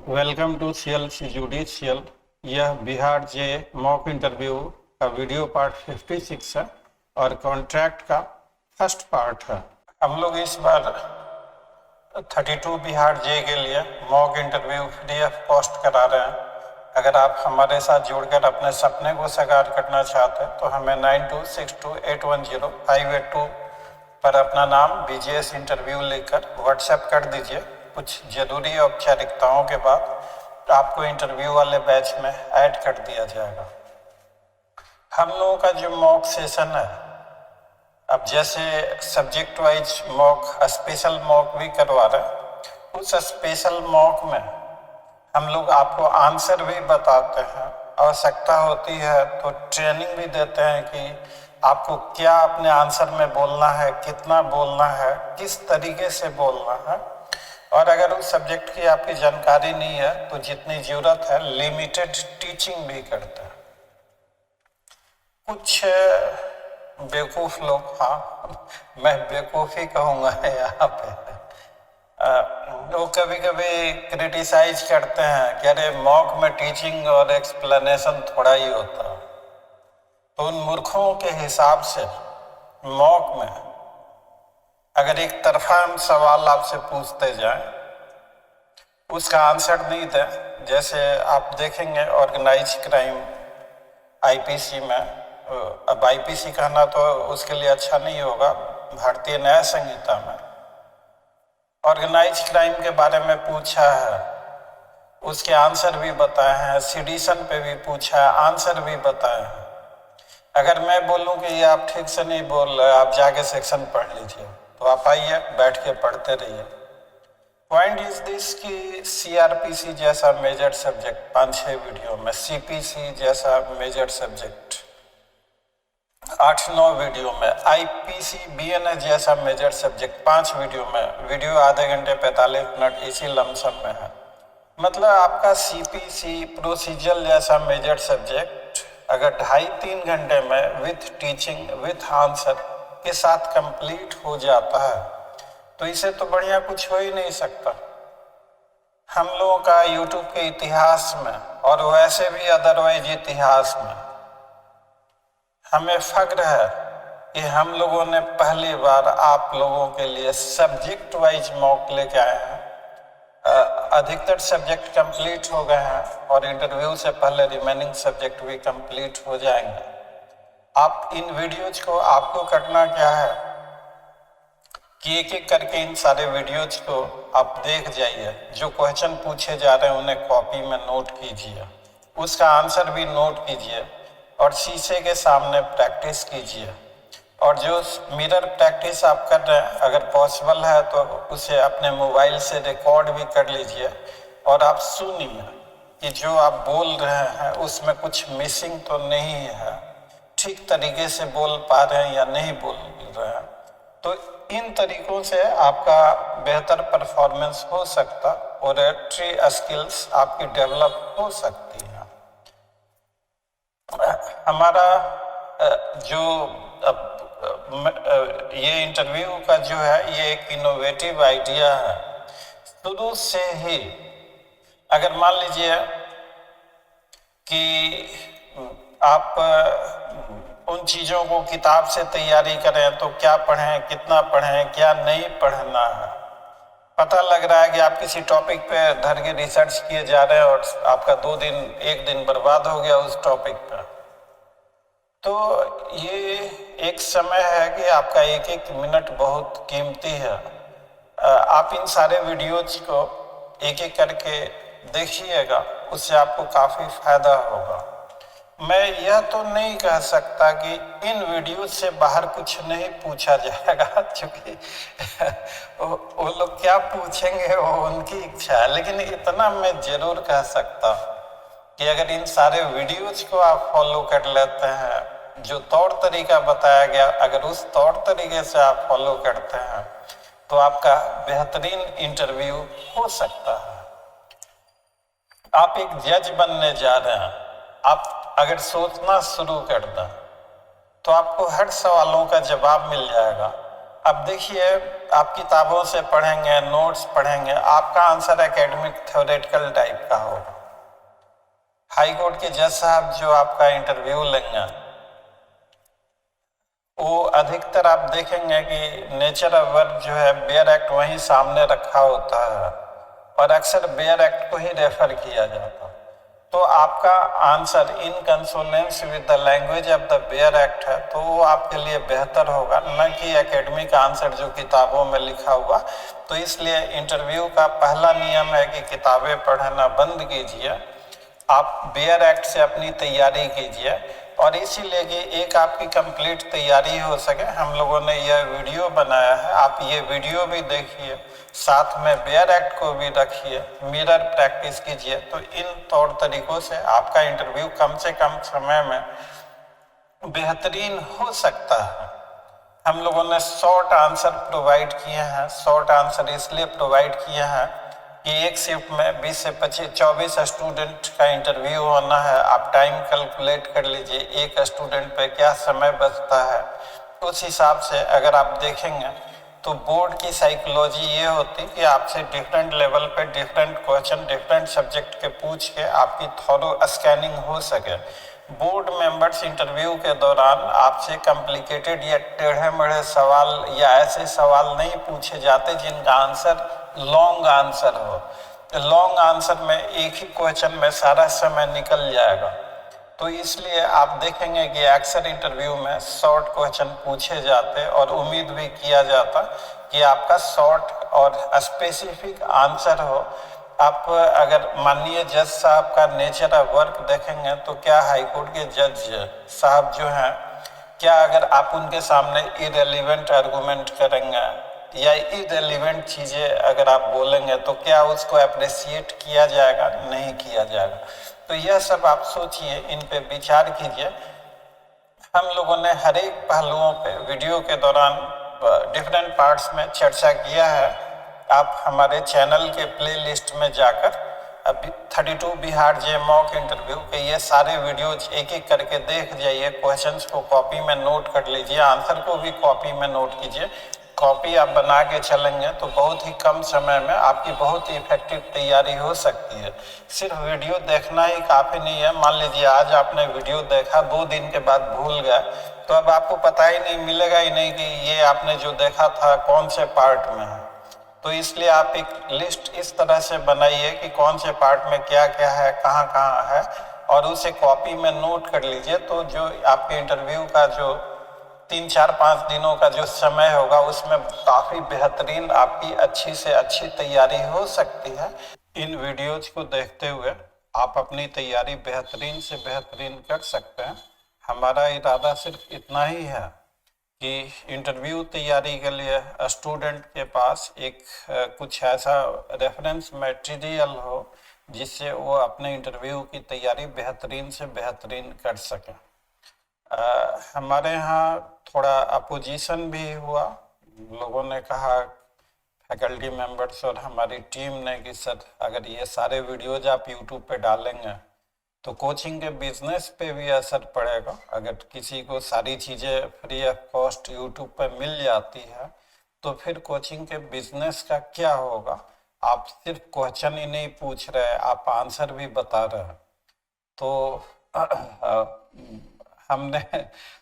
Welcome to CL judicial. यह Bihar J mock interview का video part 56 है और कॉन्ट्रैक्ट का फर्स्ट पार्ट है। हम लोग इस बार 32 बिहार जे के लिए mock interview free of cost करा रहे हैं। अगर आप हमारे साथ जुड़कर अपने सपने को साकार करना चाहते हैं तो हमें 9262810582 पर अपना नाम BGS इंटरव्यू लेकर व्हाट्सएप कर दीजिए। कुछ जरूरी औपचारिकताओं के बाद आपको इंटरव्यू वाले बैच में ऐड कर दिया जाएगा। हम लोगों का जो मॉक सेशन है, अब जैसे subject wise mock, special mock भी करवा रहे हैं। उस स्पेशल मॉक में हम लोग आपको आंसर भी बताते हैं, आवश्यकता होती है तो ट्रेनिंग भी देते हैं कि आपको क्या अपने आंसर में बोलना है, कितना बोलना है, किस तरीके से बोलना है। और अगर उस सब्जेक्ट की आपकी जानकारी नहीं है तो जितनी जरूरत है लिमिटेड टीचिंग भी करते हैं। कुछ बेवकूफ़ लोग, हाँ मैं बेवकूफ़ी कहूँगा यहाँ पे, वो कभी कभी क्रिटिसाइज करते हैं कि अरे मॉक में टीचिंग और एक्सप्लेनेशन थोड़ा ही होता है। तो उन मूर्खों के हिसाब से मॉक में अगर एक तरफा हम सवाल आपसे पूछते जाएं, उसका आंसर नहीं दें, जैसे आप देखेंगे ऑर्गेनाइज क्राइम IPC में, अब IPC कहना तो उसके लिए अच्छा नहीं होगा, भारतीय न्याय संहिता में ऑर्गेनाइज क्राइम के बारे में पूछा है, उसके आंसर भी बताए हैं। सेडिशन पे भी पूछा है, आंसर भी बताए हैं। अगर मैं बोलूं कि ये आप ठीक से नहीं बोल रहे, आप जाके सेक्शन पढ़ लीजिए, तो आप आइए बैठ के पढ़ते रहिए। पॉइंट इज दिस कि CRPC जैसा मेजर सब्जेक्ट 5-6 वीडियो में, CPC जैसा मेजर सब्जेक्ट 8-9 वीडियो में, IPC BNS जैसा मेजर सब्जेक्ट 5 वीडियो में, वीडियो आधे घंटे 45 मिनट इसी लमसम में है। मतलब आपका CPC प्रोसीजर जैसा मेजर सब्जेक्ट अगर 2.5-3 घंटे में विथ टीचिंग विथ आंसर के साथ कंप्लीट हो जाता है तो इसे तो बढ़िया कुछ हो ही नहीं सकता। हम लोगों का यूट्यूब के इतिहास में और वैसे भी अदरवाइज इतिहास में हमें फख्र है कि हम लोगों ने पहली बार आप लोगों के लिए सब्जेक्ट वाइज मॉक लेके आए हैं। अधिकतर सब्जेक्ट कंप्लीट हो गए हैं और इंटरव्यू से पहले रिमेनिंग सब्जेक्ट भी कंप्लीट हो जाएंगे। आप इन वीडियोज को, आपको करना क्या है कि एक एक करके इन सारे वीडियोज को आप देख जाइए। जो क्वेश्चन पूछे जा रहे हैं उन्हें कॉपी में नोट कीजिए, उसका आंसर भी नोट कीजिए और शीशे के सामने प्रैक्टिस कीजिए। और जो मिरर प्रैक्टिस आप कर रहे हैं, अगर पॉसिबल है तो उसे अपने मोबाइल से रिकॉर्ड भी कर लीजिए और आप सुनिए कि जो आप बोल रहे हैं उसमें कुछ मिसिंग तो नहीं है, ठीक तरीके से बोल पा रहे हैं या नहीं बोल रहे हैं। तो इन तरीकों से आपका बेहतर परफॉर्मेंस हो सकता, ओरेटरी स्किल्स आपकी डेवलप हो सकती है। हमारा जो ये इंटरव्यू का जो है ये एक इनोवेटिव आइडिया है। शुरू से ही अगर मान लीजिए कि आप उन चीज़ों को किताब से तैयारी करें तो क्या पढ़ें, कितना पढ़ें, क्या नहीं पढ़ना है। पता लग रहा है कि आप किसी टॉपिक पे धर के रिसर्च किए जा रहे हैं और आपका 2 दिन 1 दिन बर्बाद हो गया उस टॉपिक पर। तो ये एक समय है कि आपका 1-1 मिनट बहुत कीमती है। आप इन सारे वीडियोज को एक एक करके देखिएगा, उससे आपको काफ़ी फायदा होगा। मैं यह तो नहीं कह सकता कि इन वीडियो से बाहर कुछ नहीं पूछा जाएगा, क्योंकि वो लोग क्या पूछेंगे वो उनकी इच्छा है। लेकिन इतना मैं जरूर कह सकता कि अगर इन सारे वीडियोज को आप फॉलो कर लेते हैं, जो तौर तरीका बताया गया, अगर उस तौर तरीके से आप फॉलो करते हैं तो आपका बेहतरीन इंटरव्यू हो सकता है। आप एक जज बनने जा रहे हैं, आप अगर सोचना शुरू कर दें तो आपको हर सवालों का जवाब मिल जाएगा। अब देखिए, आप किताबों से पढ़ेंगे, नोट्स पढ़ेंगे, आपका आंसर एकेडमिक थ्योरेटिकल टाइप का होगा। हाई कोर्ट के जज साहब जो आपका इंटरव्यू लेंगे, वो अधिकतर आप देखेंगे कि नेचर ऑफ वर्क जो है, बेयर एक्ट वहीं सामने रखा होता है और अक्सर बेयर एक्ट को ही रेफर किया जाता है। तो आपका answer in consonance with the language of the bare act है, तो वो आपके लिए बेहतर होगा, न कि एकेडमिक आंसर जो किताबों में लिखा हुआ। तो इसलिए इंटरव्यू का पहला नियम है कि किताबें पढ़ना बंद कीजिए, आप बेयर एक्ट से अपनी तैयारी कीजिए। और इसीलिए कि एक आपकी कंप्लीट तैयारी हो सके, हम लोगों ने यह वीडियो बनाया है, आप ये वीडियो भी देखिए, साथ में बेयर एक्ट को भी रखिए, मिरर प्रैक्टिस कीजिए। तो इन तौर तरीकों से आपका इंटरव्यू कम से कम समय में बेहतरीन हो सकता है। हम लोगों ने शॉर्ट आंसर प्रोवाइड किए हैं। शॉर्ट आंसर इसलिए प्रोवाइड किए हैं कि एक शिफ्ट में 20 से 24 स्टूडेंट का इंटरव्यू होना है। आप टाइम कैलकुलेट कर लीजिए, एक स्टूडेंट पे क्या समय बचता है। उस हिसाब से अगर आप देखेंगे तो बोर्ड की साइकोलॉजी ये होती कि आपसे डिफरेंट लेवल पे डिफरेंट क्वेश्चन डिफरेंट सब्जेक्ट के पूछ के आपकी थॉरो स्कैनिंग हो सके। बोर्ड मेंबर्स इंटरव्यू के दौरान आपसे कॉम्प्लिकेटेड या टेढ़े मेढ़े सवाल या ऐसे सवाल नहीं पूछे जाते जिनका आंसर लॉन्ग आंसर हो। लॉन्ग आंसर में एक ही क्वेश्चन में सारा समय निकल जाएगा। तो इसलिए आप देखेंगे कि अक्सर इंटरव्यू में शॉर्ट क्वेश्चन पूछे जाते और उम्मीद भी किया जाता कि आपका शॉर्ट और स्पेसिफिक आंसर हो। आप अगर माननीय जज साहब का नेचर ऑफ वर्क देखेंगे तो क्या हाईकोर्ट के जज साहब जो हैं, क्या अगर आप उनके सामने इरेलीवेंट आर्गूमेंट करेंगे या इरेलीवेंट चीज़ें अगर आप बोलेंगे तो क्या उसको अप्रिसिएट किया जाएगा? नहीं किया जाएगा। तो यह सब आप सोचिए, इन पे विचार कीजिए। हम लोगों ने हर एक पहलुओं पे वीडियो के दौरान डिफरेंट पार्ट्स में चर्चा किया है। आप हमारे चैनल के प्लेलिस्ट में जाकर अभी 32 बिहार जे मॉक इंटरव्यू के ये सारे वीडियोज एक एक करके देख जाइए। क्वेश्चंस को कॉपी में नोट कर लीजिए, आंसर को भी कॉपी में नोट कीजिए। कॉपी आप बना के चलेंगे तो बहुत ही कम समय में आपकी बहुत ही इफेक्टिव तैयारी हो सकती है। सिर्फ वीडियो देखना ही काफ़ी नहीं है। मान लीजिए आज आपने वीडियो देखा, 2 दिन के बाद भूल गए, तो अब आपको पता ही नहीं मिलेगा ही नहीं कि ये आपने जो देखा था कौन से पार्ट में है। तो इसलिए आप एक लिस्ट इस तरह से बनाइए कि कौन से पार्ट में क्या क्या है, कहाँ कहाँ है, और उसे कॉपी में नोट कर लीजिए। तो जो आपके इंटरव्यू का जो 3, 4, 5 दिनों का जो समय होगा उसमें काफ़ी बेहतरीन आपकी अच्छी से अच्छी तैयारी हो सकती है। इन वीडियोज को देखते हुए आप अपनी तैयारी बेहतरीन से बेहतरीन कर सकते हैं। हमारा इरादा सिर्फ इतना ही है कि इंटरव्यू तैयारी के लिए स्टूडेंट के पास एक कुछ ऐसा रेफरेंस मटेरियल हो जिससे वो अपने इंटरव्यू की तैयारी बेहतरीन से बेहतरीन कर सकें। हमारे यहाँ थोड़ा अपोजिशन भी हुआ। लोगों ने कहा, फैकल्टी मेंबर्स और हमारी टीम ने, कि सर अगर ये सारे वीडियोज आप यूट्यूब पे डालेंगे तो कोचिंग के बिजनेस पे भी असर पड़ेगा। अगर किसी को सारी चीज़ें फ्री ऑफ कॉस्ट यूट्यूब पे मिल जाती है तो फिर कोचिंग के बिजनेस का क्या होगा? आप सिर्फ क्वेश्चन ही नहीं पूछ रहे, आप आंसर भी बता रहे हैं। तो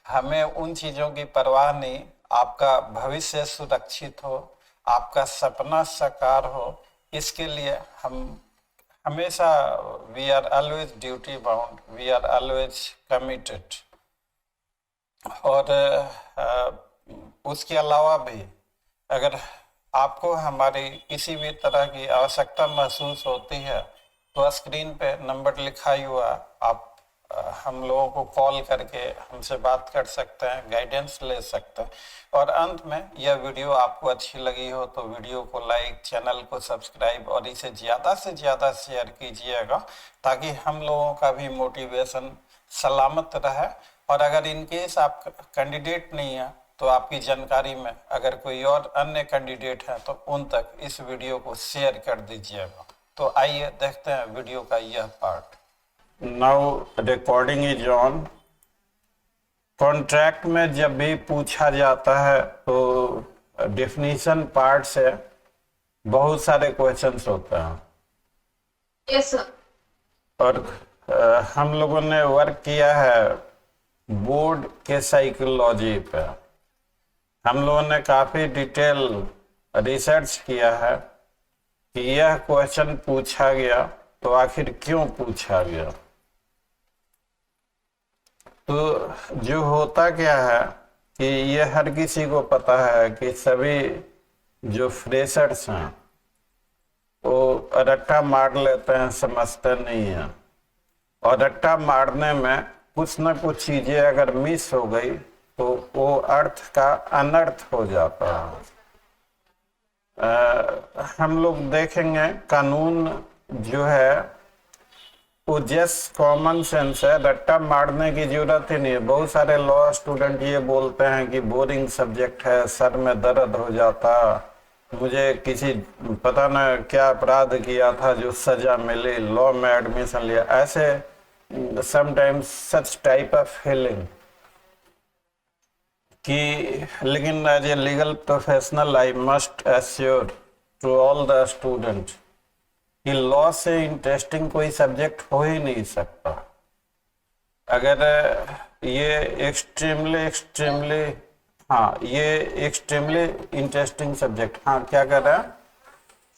हमें उन चीज़ों की परवाह नहीं। आपका भविष्य सुरक्षित हो, आपका सपना साकार हो, इसके लिए हम हमेशा we are always duty bound, we are always committed. और उसके अलावा भी अगर आपको हमारी किसी भी तरह की आवश्यकता महसूस होती है तो स्क्रीन पे नंबर लिखा ही हुआ, आप हम लोगों को कॉल करके हमसे बात कर सकते हैं, गाइडेंस ले सकते हैं। और अंत में यह वीडियो आपको अच्छी लगी हो तो वीडियो को लाइक, चैनल को सब्सक्राइब और इसे ज़्यादा से ज़्यादा शेयर कीजिएगा ताकि हम लोगों का भी मोटिवेशन सलामत रहे। और अगर इन केस आप कैंडिडेट नहीं है तो आपकी जानकारी में अगर कोई और अन्य कैंडिडेट है तो उन तक इस वीडियो को शेयर कर दीजिएगा। तो आइए देखते हैं वीडियो का यह part. Now recording is on. Contract में जब भी पूछा जाता है तो डेफिनेशन पार्ट से बहुत सारे क्वेश्चंस होते हैं। Yes sir. और हम लोगों ने वर्क किया है बोर्ड के साइकोलॉजी पे। हम लोगों ने काफी डिटेल रिसर्च किया है कि यह क्वेश्चन पूछा गया तो आखिर क्यों पूछा गया। तो जो होता क्या है कि ये हर किसी को पता है कि सभी जो फ्रेशर्स हैं वो रट्टा मार लेते हैं, समझते नहीं हैं। और रट्टा मारने में कुछ न कुछ चीजें अगर मिस हो गई तो वो अर्थ का अनर्थ हो जाता है। हम लोग देखेंगे कानून जो है वो जस्ट कॉमन सेंस है, रट्टा मारने की जरूरत ही नहीं है। बहुत सारे लॉ स्टूडेंट ये बोलते हैं कि बोरिंग सब्जेक्ट है, सर में दर्द हो जाता, मुझे किसी पता न क्या अपराध किया था जो सजा मिली, लॉ में एडमिशन लिया, ऐसे sometimes such type of feeling कि। लेकिन as a legal professional I must assure to all the student कि लॉ से इंटरेस्टिंग कोई सब्जेक्ट हो ही नहीं सकता। अगर ये एक्सट्रीमली हाँ, ये एक्सट्रीमली इंटरेस्टिंग सब्जेक्ट। हाँ, क्या कर रहा है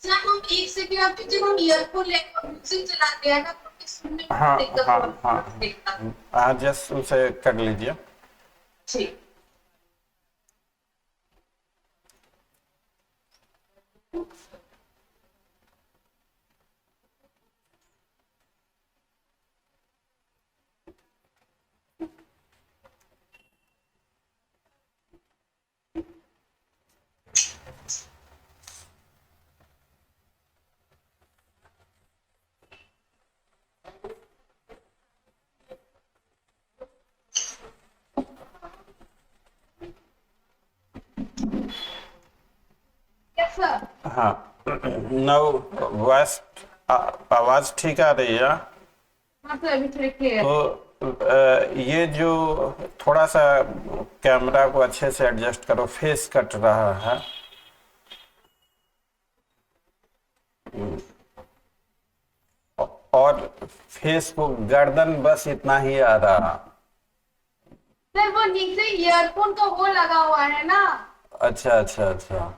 सर? हम एक सेकंड आपके जब हम ईयरफोन लेकर म्यूजिक चलाते हैं ना तो सुनने में हाँ दिक्कत हाँ होती है। हाँ, जस्ट उसे कर लीजिए। ठीक। Yes sir. हाँ, नाउ वॉइस आवाज ठीक आ रही है? हाँ सर, अभी थोड़ी क्लियर। तो ये जो थोड़ा सा कैमरा को अच्छे से एडजस्ट करो, फेस कट रहा है। और फेस को गर्दन बस इतना ही आ रहा। सर वो नीचे ईयरफोन का वो लगा हुआ है ना, अच्छा अच्छा अच्छा,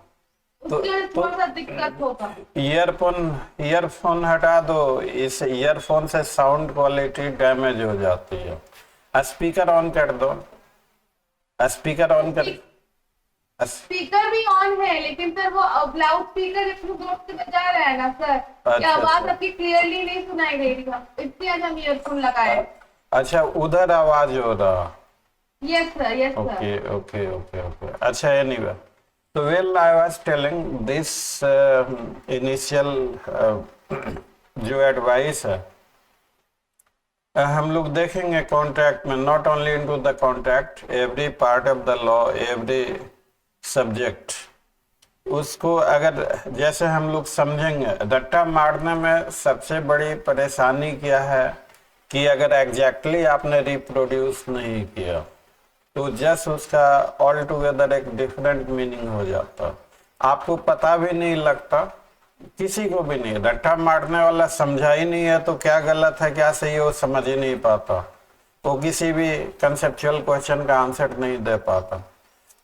उसके वजह से थोड़ा सा दिक्कत होगा। ईयरफोन हटा दो। इस ईयरफोन से साउंड क्वालिटी डैमेज हो जाती है। स्पीकर ऑन कर दो, स्पीकर ऑन कर। स्पीकर भी ऑन है लेकिन सर वो लाउड स्पीकर इतने जोर से बजा रहा है ना सर, ये आवाज अच्छा। आपकी क्लियरली नहीं सुनाई दे रही है, इसलिए आज हम ईयरफोन लगाए। अच्छा, उधर आवाज हो रहा। Yes sir, yes sir. Okay okay okay okay, अच्छा, एनीवे। तो well, I was telling this initial जो एडवाइस है, हम लोग देखेंगे कॉन्ट्रैक्ट में, not only into the contract, every part of the law, every subject, उसको अगर जैसे हम लोग समझेंगे। रट्टा मारने में सबसे बड़ी परेशानी क्या है कि अगर एग्जैक्टली आपने रिप्रोड्यूस नहीं किया तो जस्ट उसका ऑल टुगेदर एक डिफरेंट मीनिंग हो जाता, आपको पता भी नहीं लगता, किसी को भी नहीं। रट्टा मारने वाला समझा ही नहीं है तो क्या गलत है क्या सही है वो समझ ही नहीं पाता, वो किसी भी कंसेप्चुअल क्वेश्चन का आंसर नहीं दे पाता।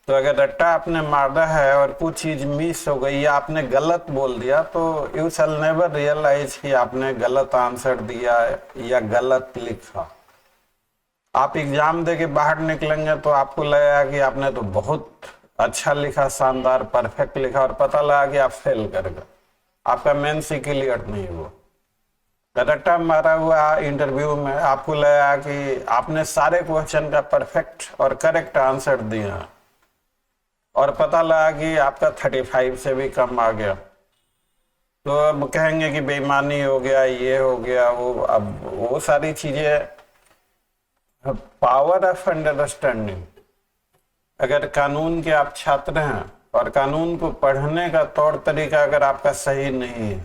तो अगर रट्टा आपने मारा है और कुछ चीज मिस हो गई या आपने गलत बोल दिया तो यू शैल नेवर रियलाइज कि आपने गलत आंसर दिया या गलत लिखा। आप एग्जाम दे के बाहर निकलेंगे तो आपको लगेगा कि आपने तो बहुत अच्छा लिखा, शानदार, परफेक्ट लिखा, और पता लगा कि आप फेल कर गए, आपका मेंस ही क्लियर नहीं हुआ। रट्टा मारा हुआ इंटरव्यू में आपको लगा कि आपने सारे क्वेश्चन का परफेक्ट और करेक्ट आंसर दिया और पता लगा कि आपका 35 से भी कम आ गया, तो अब कहेंगे कि बेईमानी हो गया, ये हो गया, वो। अब वो सारी चीजें, पावर ऑफ अंडरस्टैंडिंग, अगर कानून के आप छात्र हैं और कानून को पढ़ने का तौर तरीका अगर आपका सही नहीं है,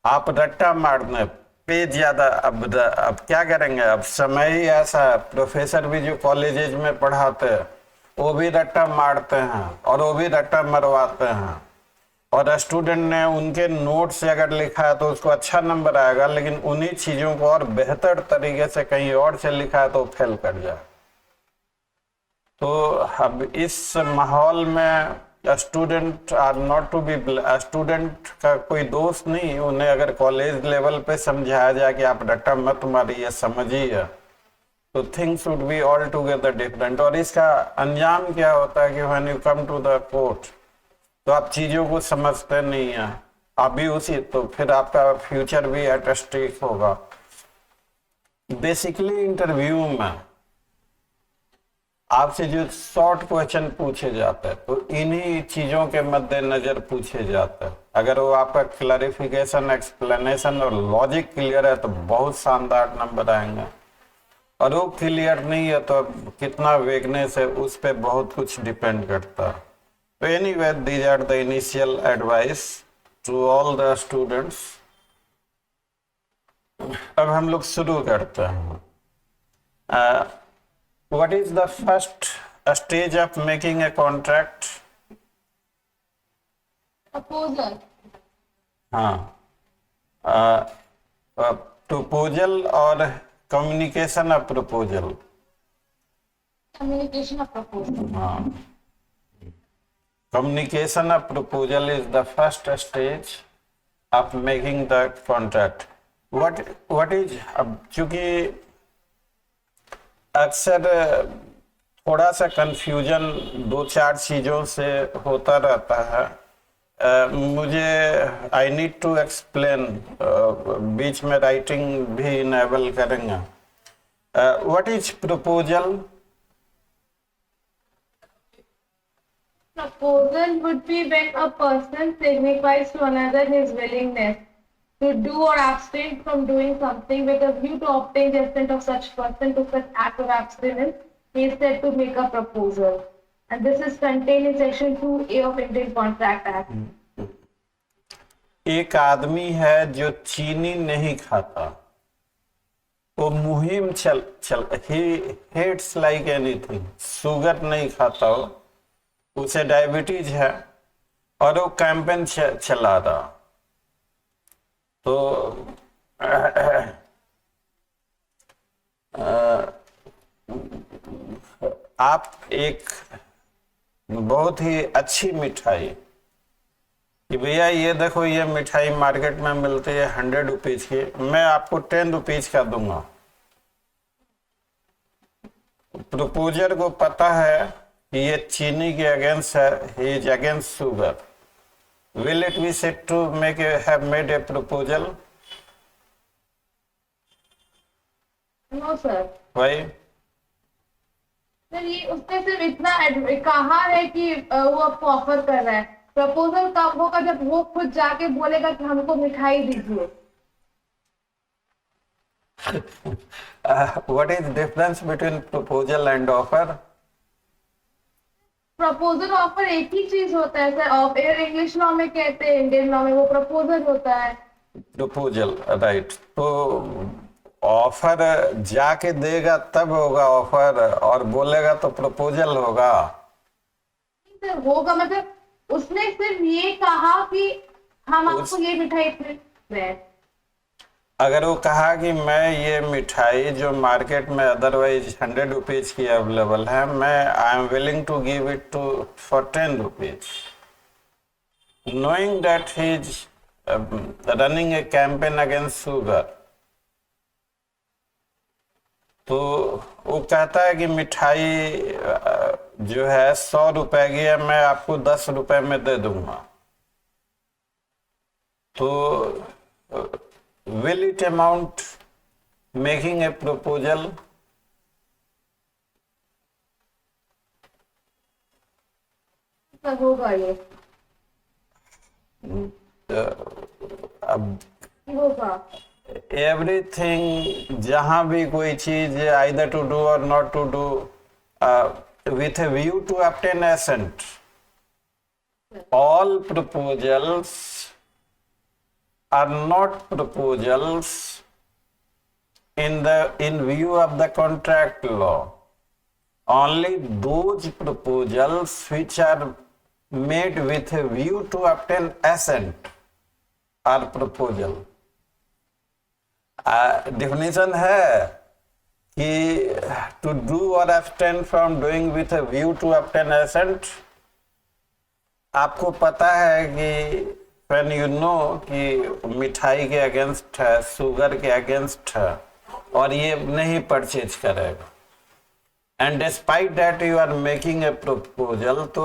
आप रट्टा मारने पे ज्यादा। अब क्या करेंगे, अब समय ही ऐसा है। प्रोफेसर भी जो कॉलेजेज में पढ़ाते हैं वो भी रट्टा मारते हैं और वो भी रट्टा मरवाते हैं। और स्टूडेंट ने उनके नोट से अगर लिखा है तो उसको अच्छा नंबर आएगा, लेकिन उन्हीं चीजों को और बेहतर तरीके से कहीं और से लिखा है तो फेल कर जाए। तो अब इस माहौल में student are not to be, student का कोई दोस्त नहीं। उन्हें अगर कॉलेज लेवल पे समझाया जाए कि आप रट्टा मत मारिए, समझिए, तो things would be all together different. और इसका अंजाम क्या होता है कि when you come to the court तो आप चीजों को समझते नहीं है, आप भी उसी, तो फिर आपका फ्यूचर भी एट स्टेक होगा। बेसिकली इंटरव्यू में आपसे जो शॉर्ट क्वेश्चन पूछे जाते हैं तो इन्हीं चीजों के मद्देनजर पूछे जाते हैं। अगर वो आपका क्लैरिफिकेशन, एक्सप्लेनेशन और लॉजिक क्लियर है तो बहुत शानदार नंबर आएंगे, और वो क्लियर नहीं है तो कितना वेगनेस है उस पर बहुत कुछ डिपेंड करता है। तो anyway, these are the initial advice to all the students. अब हम लोग शुरू करते हैं। What is the first stage of making a contract? Proposal. हाँ, proposal और communication of proposal. Communication of proposal. हाँ, communication of proposal is the first stage of making the contract. What is, अब चूंकि अक्सर थोड़ा सा कंफ्यूजन दो चार चीज़ों से होता रहता है। मुझे आई नीड टू एक्सप्लेन, बीच में राइटिंग भी इनेबल करेंगे। What is proposal? Proposal would be when a person signifies to another his willingness to do or abstain from doing something with a view to obtain consent of such person to such act of abstinence. He is said to make a proposal, and this is contained in section 2A of Indian Contract Act. एक आदमी है जो चीनी नहीं खाता, वो मुहिम चल he hates like anything, sugar नहीं खाता, हो उसे डायबिटीज है और वो कैंपेन चला रहा। तो आप एक बहुत ही अच्छी मिठाई कि भैया ये देखो, ये मिठाई मार्केट में मिलती है 100 रुपीज की, मैं आपको 10 रुपीज का दूंगा। प्रपोजर को पता है कि ये चीनी के अगेंस्ट है, he is against sugar. Will it be said to have made a proposal? No sir. Why? Sir ये उसने सिर्फ इतना कहा है कि वो आपको ऑफर कर रहा है। प्रपोजल कब होगा? जब वो खुद जाके बोलेगा कि हमको मिठाई दीजिए। What is difference between proposal and offer? Proposal offer एक ही चीज होता है सर। ऑफर इंग्लिश लॉ में कहते हैं, इंडियन लॉ में वो प्रपोजल होता है। Proposal, right. तो ऑफर जाके देगा तब होगा ऑफर, और बोलेगा तो प्रपोजल होगा। सर होगा मतलब उसने सिर्फ ये कहा कि हम आपको ये मिठाई दे रहे हैं। अगर वो कहा कि मैं ये मिठाई जो मार्केट में अदरवाइज 100 रुपीज की अवेलेबल है, मैं I am willing to give it to for 10 rupees, knowing that he is running a campaign against sugar, तो वो कहता है कि मिठाई जो है 100 रुपए की है, मैं आपको 10 रुपए में दे दूंगा। तो will it amount making a proposal? होगा ये अब होगा। एवरीथिंग, जहां भी कोई चीज either to do or not to do with a view to obtain assent, all proposals are not proposals in view of the contract law. only those proposals which are made with a view to obtain assent are proposal. Definition है कि to do or abstain from doing with a view to obtain assent. आपको पता है कि when you know कि मिठाई के against है, शुगर के अगेंस्ट है और ये नहीं परचेज करेगा, and despite that you are making a proposal, तो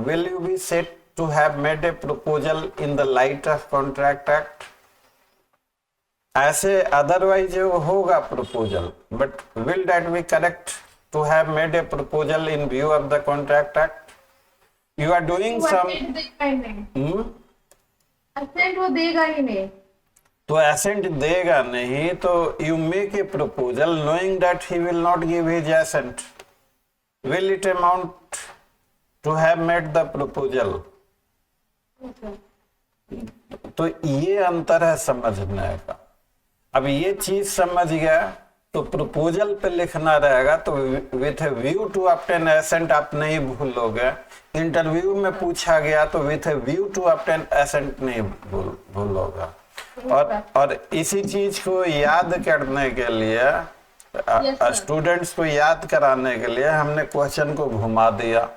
will you be said to have made a proposal in the light of contract act? ऐसे otherwise होगा proposal, but will that be correct to have made a proposal in view of the contract act? You are doing some assent वो देगा ही नहीं, तो assent देगा नहीं, तो you make a proposal knowing that he will not give his assent. Will it amount to have made the proposal? तो ये अंतर है समझने का. अब ये चीज समझ गया तो प्रपोजल पे लिखना रहेगा, तो with view to obtain assent आप नहीं भूलोगे. इंटरव्यू में पूछा गया तो with view to obtain assent नहीं भूलोगे. और इसी चीज को याद करने के लिए, स्टूडेंट्स को याद कराने के लिए हमने क्वेश्चन को घुमा दिया,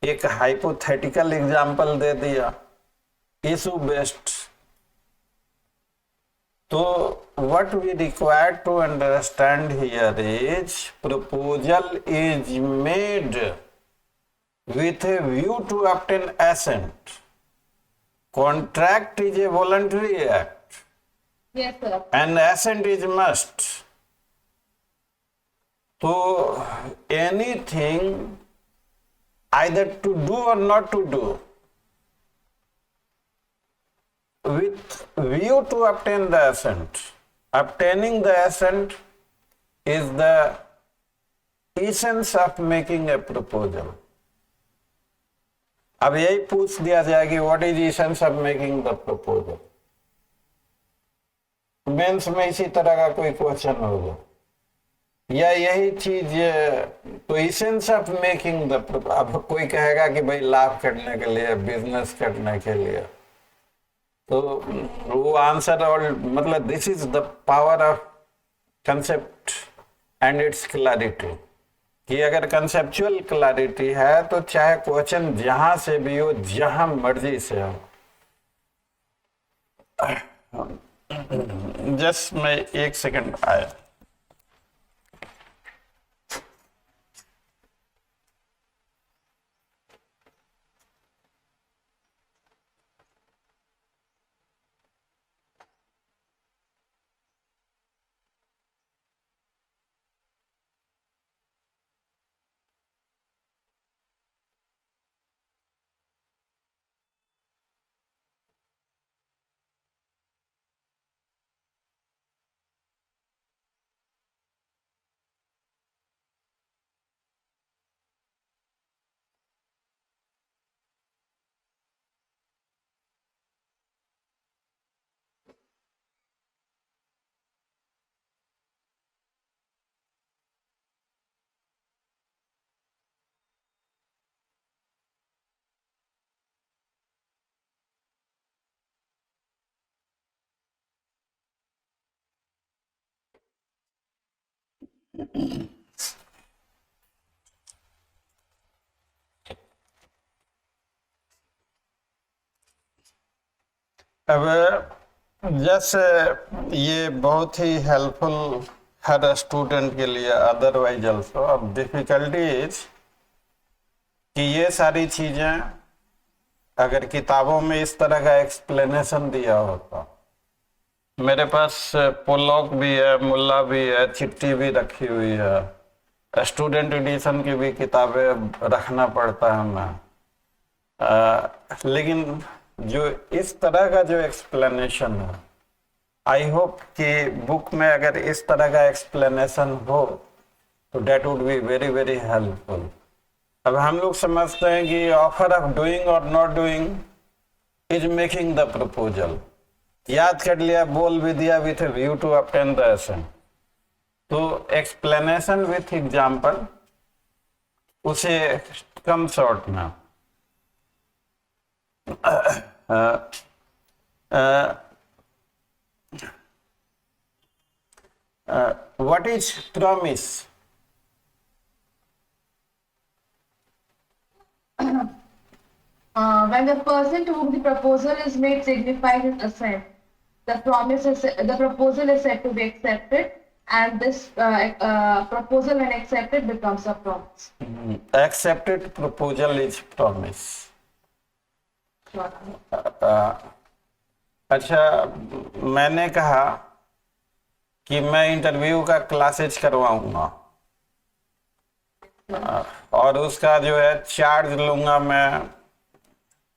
एक हाइपोथेटिकल एग्जांपल दे दिया, इशू बेस्ड. तो what we require to understand here is proposal is made with a view to obtain assent. Contract is a voluntary act. yes sir, And assent is must. So anything either to do or not to do with view to obtain the assent. Obtaining the assent is the essence of making a proposal. अब यही पूछ दिया जाए कि what is essence of making the proposal. Mains में इसी तरह का कोई क्वेश्चन होगा या यही चीज, तो essence of making the proposal. अब कोई कहेगा कि भाई लाभ करने के लिए, बिजनेस करने के लिए, तो वो आंसर और मतलब this is the power of concept and it's clarity, कि अगर कंसेप्चुअल क्लैरिटी है तो चाहे क्वेश्चन जहां से भी हो, जहां मर्जी से हो. जस्ट मैं एक सेकंड आया. अब जैसे ये बहुत ही हेल्पफुल हर स्टूडेंट के लिए, अदरवाइज ऑल्सो. अब डिफिकल्टी इज कि ये सारी चीजें अगर किताबों में इस तरह का एक्सप्लेनेशन दिया होता. मेरे पास पोलॉक भी है, मुल्ला भी है, चिट्ठी भी रखी हुई है, स्टूडेंट एडिशन की भी किताबें रखना पड़ता है हमें. लेकिन जो इस तरह का जो एक्सप्लेनेशन है, आई होप कि बुक में अगर इस तरह का एक्सप्लेनेशन हो तो that would be very very helpful. अब हम लोग समझते हैं कि ऑफर ऑफ डूइंग और not doing is making the proposal. याद कर लिया, बोल भी दिया with view to obtain the assent. तो एक्सप्लेनेशन विथ एग्जाम्पल उसे कम शॉर्ट में what is promise? When the person to whom the proposal is made signifies his assent, the proposal is said to be accepted, and this proposal, when accepted, becomes a promise. Accepted proposal is promise. अच्छा, मैंने कहा कि मैं interview का classes करवाऊंगा और उसका जो है चार्ज लूंगा मैं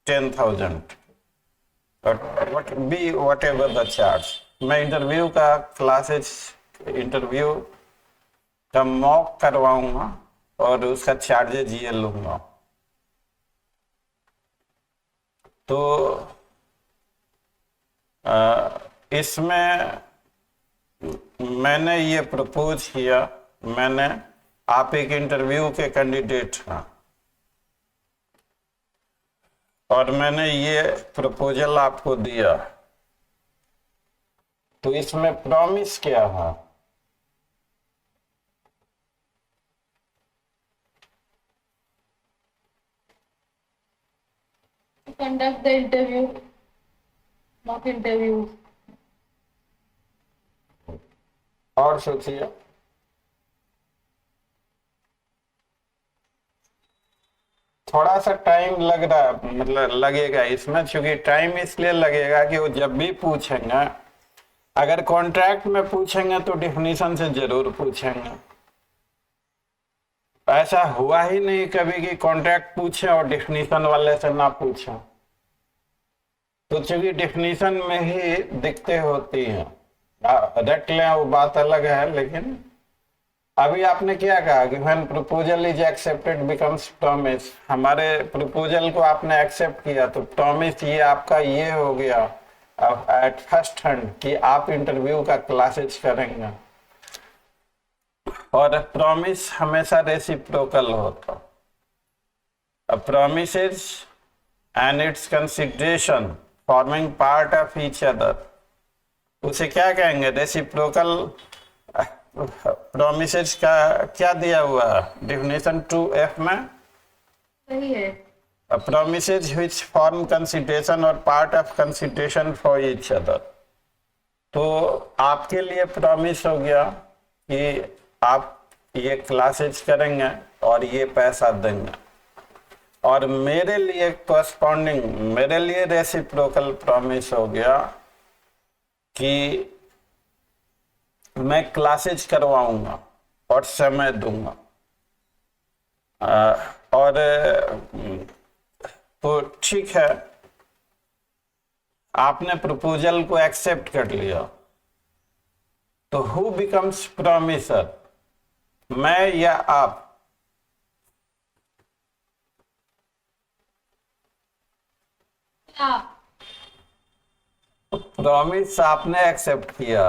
10,000, वट एवर द चार्ज। मैं इंटरव्यू का क्लासेज, इंटरव्यू का मॉक करवाऊंगा और उसका चार्जेज ये लूंगा। तो इसमें मैंने ये प्रपोज किया, आप एक इंटरव्यू के कैंडिडेट हैं और मैंने ये प्रपोजल आपको दिया, तो इसमें प्रॉमिस क्या है? Conduct the interview, mock interview. और सोचिए। थोड़ा सा टाइम लग रहा है, मतलब लगेगा इसमें, क्योंकि टाइम इसलिए लगेगा कि वो जब भी पूछेंगे, अगर कॉन्ट्रैक्ट में पूछेंगे तो डेफिनेशन से जरूर पूछेंगे। ऐसा हुआ ही नहीं कभी कि कॉन्ट्रैक्ट पूछे और डेफिनेशन वाले से ना पूछे। तो चूंकि डेफिनेशन में ही दिक्कतें होती हैं, रट लें वो बात अलग है, लेकिन अभी आपने क्या कहा कि when proposal is accepted becomes promise. हमारे प्रपोजल को आपने एक्सेप्ट किया तो प्रॉमिस ये आपका ये हो गया एट फर्स्ट हैंड कि आप इंटरव्यू का क्लासेज करेंगे। और प्रॉमिस हमेशा रेसिप्रोकल होता। Promises and it's consideration forming part of each other, उसे क्या कहेंगे? रेसिप्रोकल प्रॉमिसेस का क्या दिया हुआ है डेफिनेशन 2F में? सही है। प्रॉमिसेस व्हिच फॉर्म कंसिडरेशन और part of consideration for each other. तो आपके लिए प्रॉमिस हो गया कि आप ये क्लासेज करेंगे और ये पैसा देंगे, और मेरे लिए कॉरस्पॉन्डिंग, मेरे लिए रेसिप्रोकल प्रॉमिस हो गया कि मैं क्लासेज करवाऊंगा और समय दूंगा। और तो ठीक है, आपने प्रपोजल को एक्सेप्ट कर लिया, तो हु बिकम्स प्रॉमिसर, मैं या आप? प्रॉमिस आपने एक्सेप्ट किया,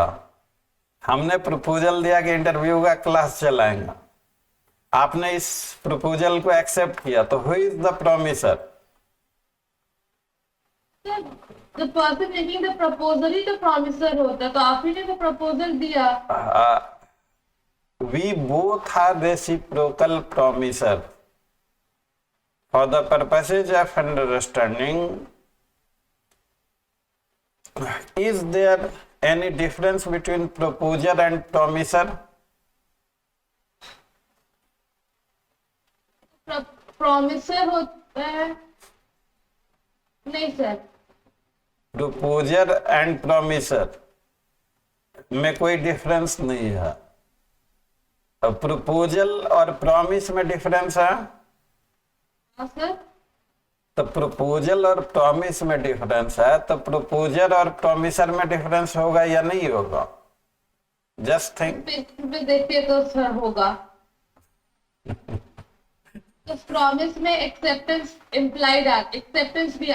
हमने प्रपोजल दिया कि इंटरव्यू का क्लास चलाएंगे, आपने इस प्रपोजल को एक्सेप्ट किया, तो who is the promiser? The person making the proposal ही तो promiser होता है, तो आप ही ने तो proposal दिया। We both are reciprocal promiser. For the purposes of understanding, is there any difference between proposer and promiser? Promiser होता है, नहीं सर। Proposer and promiser में कोई डिफरेंस नहीं है। प्रपोजल और प्रॉमिस में डिफरेंस है। हाँ सर। तो प्रपोजल और प्रॉमिस में डिफरेंस है, तो प्रपोजर और प्रॉमिसर में डिफरेंस होगा या नहीं होगा? Just think. देखिए तो सर होगा। तो प्रॉमिस में एक्सेप्टेंस इम्प्लाइड, एक्सेप्टेंस भी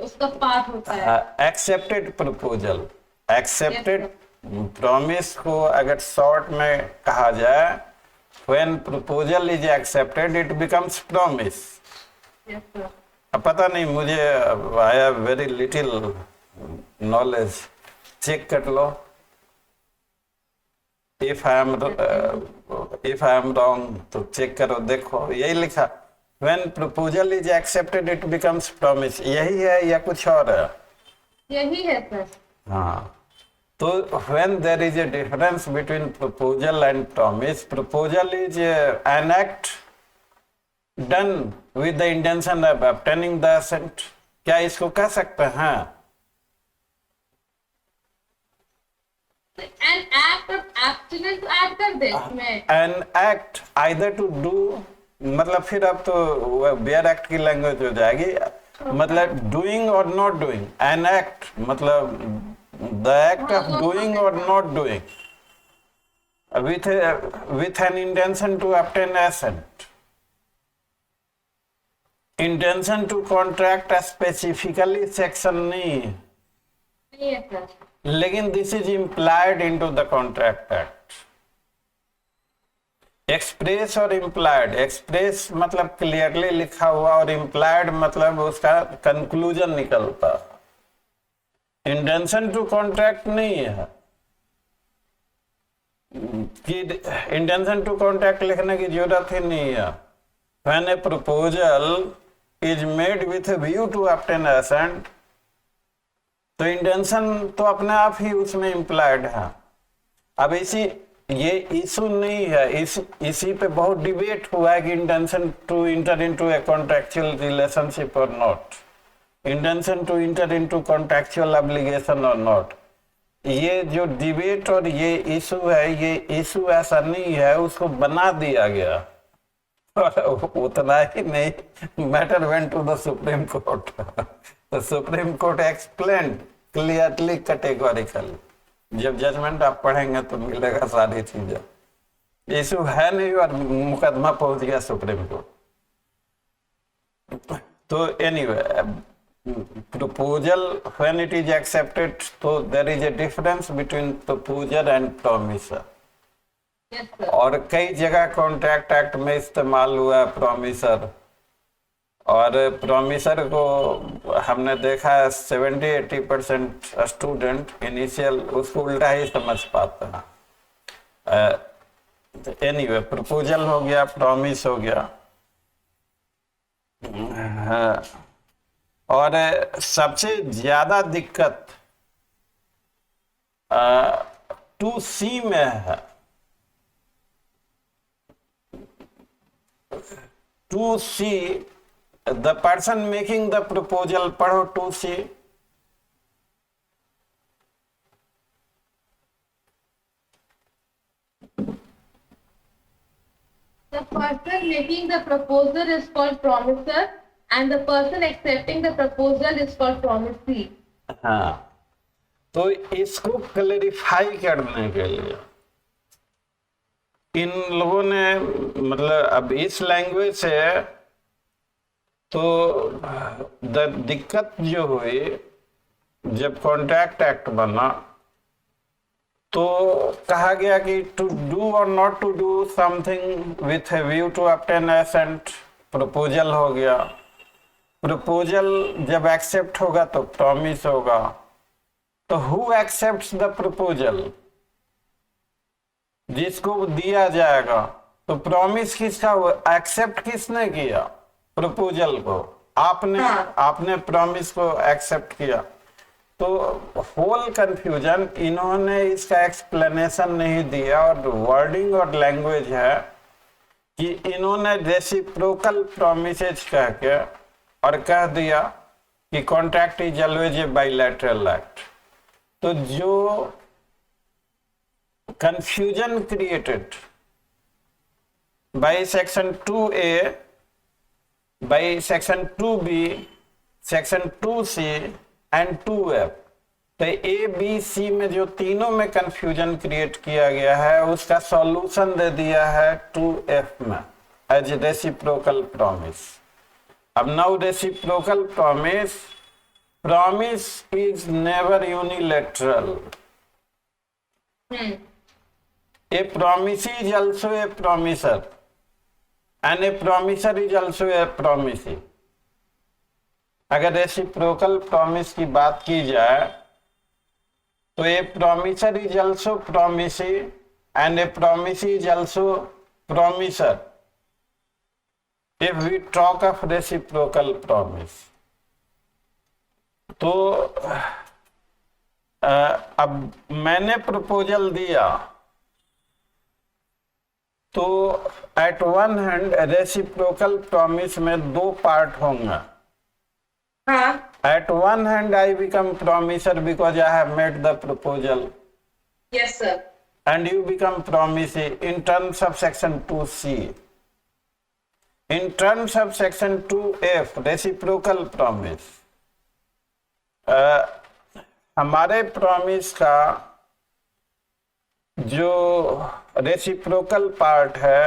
उसका पार्ट होता है। एक्सेप्टेड प्रपोजल, एक्सेप्टेड प्रॉमिस को अगर शॉर्ट में कहा जाए when proposal is accepted it becomes promise. Yes, sir. अब पता नहीं मुझे, I have very little knowledge. Check कर लो. If I am wrong तो चेक करो, देखो यही लिखा. When proposal is accepted it becomes promise. यही है या कुछ और है? यही है सर. हाँ. तो when there is a difference between proposal and promise, proposal is an act done with the intention of obtaining the assent. क्या इसको कह सकते हैं? An act of abstinence add कर दे इसमें. An act either to do, मतलब फिर अब तो बेयर एक्ट की लैंग्वेज हो जाएगी. मतलब डूइंग और नॉट डूइंग. एन एक्ट मतलब the act of doing or not doing with an intention to obtain assent. Intention to contract specifically section नहीं है. नहीं है सर. लेकिन this is implied into the contract act. Express और implied. Express मतलब clearly लिखा हुआ और इम्प्लाइड मतलब उसका कंक्लूजन निकलता. इंटेंशन टू कॉन्ट्रैक्ट नहीं है कि इंटेंशन टू कॉन्ट्रैक्ट लिखने की जरूरत ही नहीं है. When a proposal is made with a view to obtain assent, तो इंटेंशन तो अपने आप ही उसमें इम्प्लाइड है. अब ये इशू नहीं है. इसी पे बहुत डिबेट हुआ है कि intention to enter into a contractual relationship और not, intention to enter into contractual obligation और नॉट. ये जो डिबेट और ये इशू है, ये इशू ऐसा नहीं है, उसको बना दिया गया. और उतना ही नहीं, matter went to the Supreme Court. The Supreme Court explained clearly categorically. जब जजमेंट आप पढ़ेंगे तो मिलेगा सारी चीजें. इशू है नहीं और मुकदमा पहुंच गया सुप्रीम कोर्ट. तो anyway, proposal when it is accepted, so there is a difference between proposer and promiser. Yes, sir. और कई जगह कॉन्ट्रैक्ट एक्ट में इस्तेमाल हुआ है प्रोमिसर. और प्रोमिसर को हमने देखा है 70-80% स्टूडेंट इनिशियल उसको उल्टा ही समझ पाते हैं. एनीवे, प्रपोजल हो गया, प्रॉमिस हो गया. और सबसे ज्यादा दिक्कत 2C में है. 2C, the person making the proposal, पढ़ो 2C. The person making the proposal is called promiser and the person accepting the proposal is called promisee. हाँ, तो इसको क्लेरिफाई करने के लिए इन लोगों ने, मतलब अब इस लैंग्वेज से तो दिक्कत जो हुई जब कॉन्ट्रैक्ट एक्ट बना, तो कहा गया कि टू डू और not to do something with a view to obtain assent, proposal हो गया. प्रपोजल जब एक्सेप्ट होगा तो प्रॉमिस होगा. तो हु एक्सेप्ट्स द प्रपोजल, जिसको दिया जाएगा. तो प्रॉमिस किसका हुआ, एक्सेप्ट किसने किया, प्रपोजल को. आपने प्रॉमिस को एक्सेप्ट किया. तो होल कंफ्यूजन, इन्होंने इसका एक्सप्लेनेशन नहीं दिया और वर्डिंग और लैंग्वेज है कि इन्होंने रेसिप्रोकल प्रॉमिसेज कह के और कह दिया कि contract is always a bilateral act. तो जो confusion created by section 2A, by section 2B, section 2C and 2F, तो ABC में जो तीनों में कंफ्यूजन क्रिएट किया गया है उसका सॉल्यूशन दे दिया है 2F में एज रेसिप्रोकल प्रॉमिस. अब now reciprocal promise, promise is never unilateral. A promisee is also a promiser, and a promiser is also a promisee. अगर रेसिप्रोकल प्रॉमिस की बात की जाए तो ए promiser is also promisee and a promisee is also promiser. If we talk of reciprocal promise, तो अब मैंने proposal दिया तो at one hand reciprocal promise में दो पार्ट होंगे. At one hand I become promiser because I have made the proposal. Yes, sir. And you become promisee in terms of section 2C. In terms of section 2F, reciprocal promise. हमारे promise का जो reciprocal part है,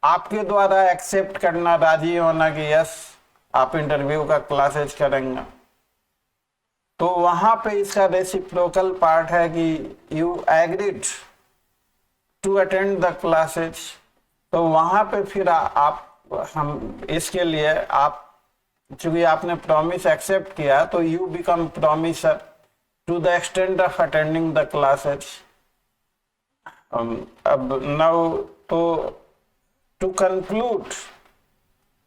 आपके द्वारा accept करना, राजी होना कि यस आप इंटरव्यू का क्लासेज करेंगे, तो वहां पे इसका रेसिप्रोकल पार्ट है कि you agreed to attend the classes. तो वहां पे फिर हम इसके लिए आप चूंकि आपने प्रॉमिस एक्सेप्ट किया तो you become promisor to the extent of attending the classes. अब नाउ तो टू कंक्लूड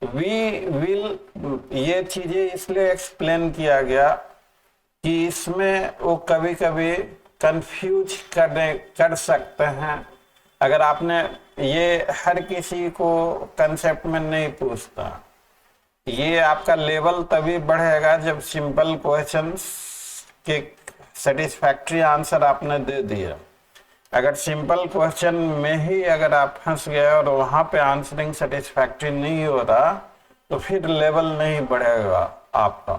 वी विल, ये चीजें इसलिए एक्सप्लेन किया गया कि इसमें वो कभी कभी कंफ्यूज कर सकते हैं. अगर आपने ये हर किसी को कंसेप्ट में नहीं पूछता, ये आपका लेवल तभी बढ़ेगा जब सिंपल क्वेश्चंस के सेटिस्फैक्ट्री आंसर आपने दे दिया. अगर सिंपल क्वेश्चन में ही अगर आप फंस गए और वहां पे आंसरिंग सेटिस्फैक्ट्री नहीं हो रहा तो फिर लेवल नहीं बढ़ेगा आपका.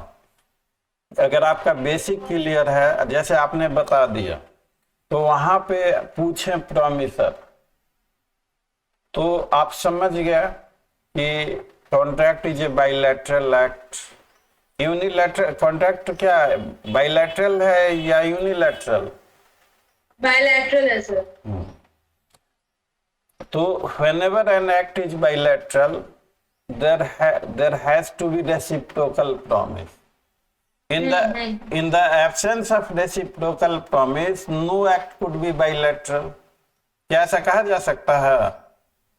अगर आपका बेसिक क्लियर है, जैसे आपने बता दिया, तो वहां पे पूछे प्रॉमिसर, तो आप समझ गए कि contract is a bilateral act. Unilateral contract क्या है, बाइलैटरल है या यूनिलैटरल? Bilateral है sir. तो whenever an act is bilateral, there has to be reciprocal promise. In the absence of reciprocal promise, no act could be bilateral. क्या ऐसा कहा जा सकता है?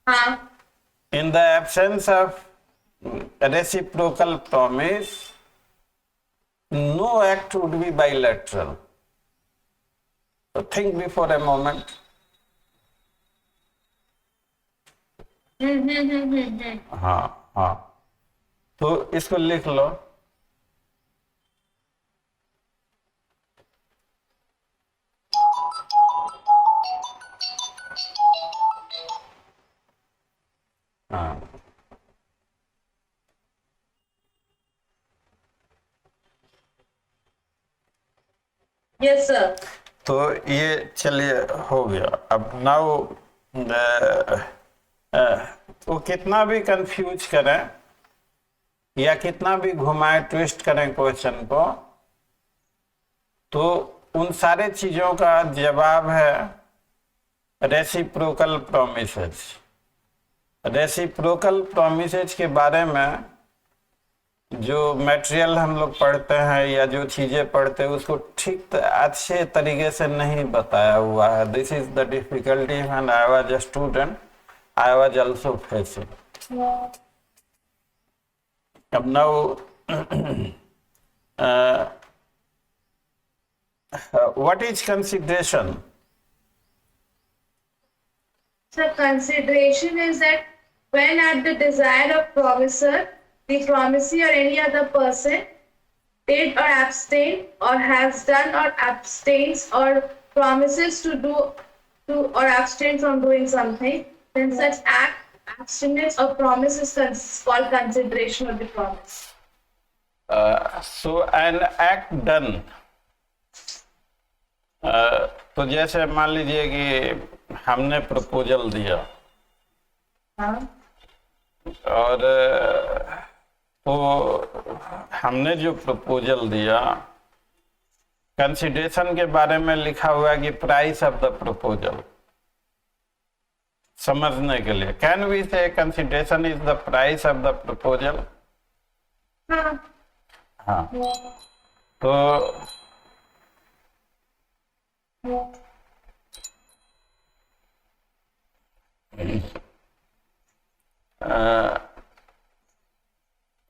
हाँ. In the absence of reciprocal promise, no act would be bilateral. So think before a moment. हाँ हाँ, तो इसको लिख लो. हाँ, Yes sir. तो ये चलिए हो गया. अब नाउ वो कितना भी कंफ्यूज करें या कितना भी घुमाए ट्विस्ट करें क्वेश्चन को, तो उन सारे चीजों का जवाब है रेसिप्रोकल प्रॉमिसेज. रेसिप्रोकल प्रॉमिसेज के बारे में जो मटेरियल हम लोग पढ़ते हैं या जो चीजें पढ़ते हैं उसको ठीक अच्छे तरीके से नहीं बताया हुआ है. This is the difficulty when I was a student, I was also facing. अब now what is consideration? So consideration is that when at the desire of promisor, the promisee or any other person did or abstained or has done or abstains or promises to do or abstain from doing something, then such act, abstinence or promise is called consideration of the promise. So an act done, तो जैसे मान लीजिए कि हमने proposal दिया और तो हमने जो प्रपोजल दिया, कंसिडरेशन के बारे में लिखा हुआ है कि प्राइस ऑफ द प्रपोजल. समझने के लिए, कैन वी से consideration is the price of the proposal? हाँ। हाँ, तो